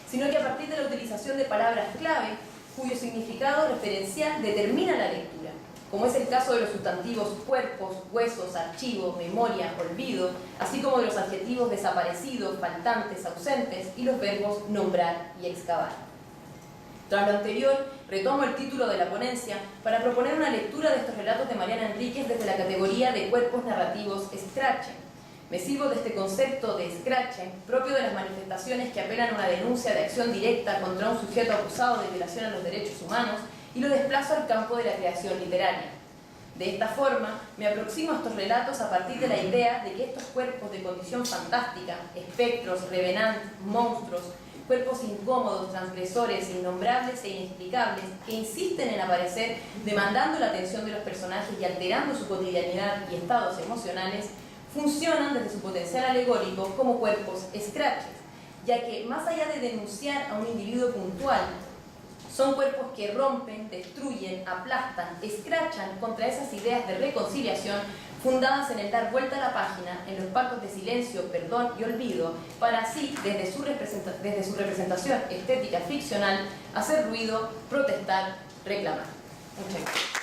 sino que a partir de la utilización de palabras clave cuyo significado referencial determina la lectura, como es el caso de los sustantivos cuerpos, huesos, archivo, memoria, olvido, así como de los adjetivos desaparecidos, faltantes, ausentes y los verbos nombrar y excavar. Tras lo anterior, retomo el título de la ponencia para proponer una lectura de estos relatos de Mariana Enríquez desde la categoría de cuerpos narrativos scratch. Me sirvo de este concepto de scratch, propio de las manifestaciones que apelan a una denuncia de acción directa contra un sujeto acusado de violación a los derechos humanos, y lo desplazo al campo de la creación literaria. De esta forma, me aproximo a estos relatos a partir de la idea de que estos cuerpos de condición fantástica, espectros, revenantes, monstruos, cuerpos incómodos, transgresores, innombrables e inexplicables, que insisten en aparecer demandando la atención de los personajes y alterando su cotidianidad y estados emocionales, funcionan desde su potencial alegórico como cuerpos scratches, ya que más allá de denunciar a un individuo puntual, son cuerpos que rompen, destruyen, aplastan, escrachan contra esas ideas de reconciliación fundadas en el dar vuelta a la página, en los pactos de silencio, perdón y olvido, para así, desde su representación estética ficcional, hacer ruido, protestar, reclamar. Muchas gracias.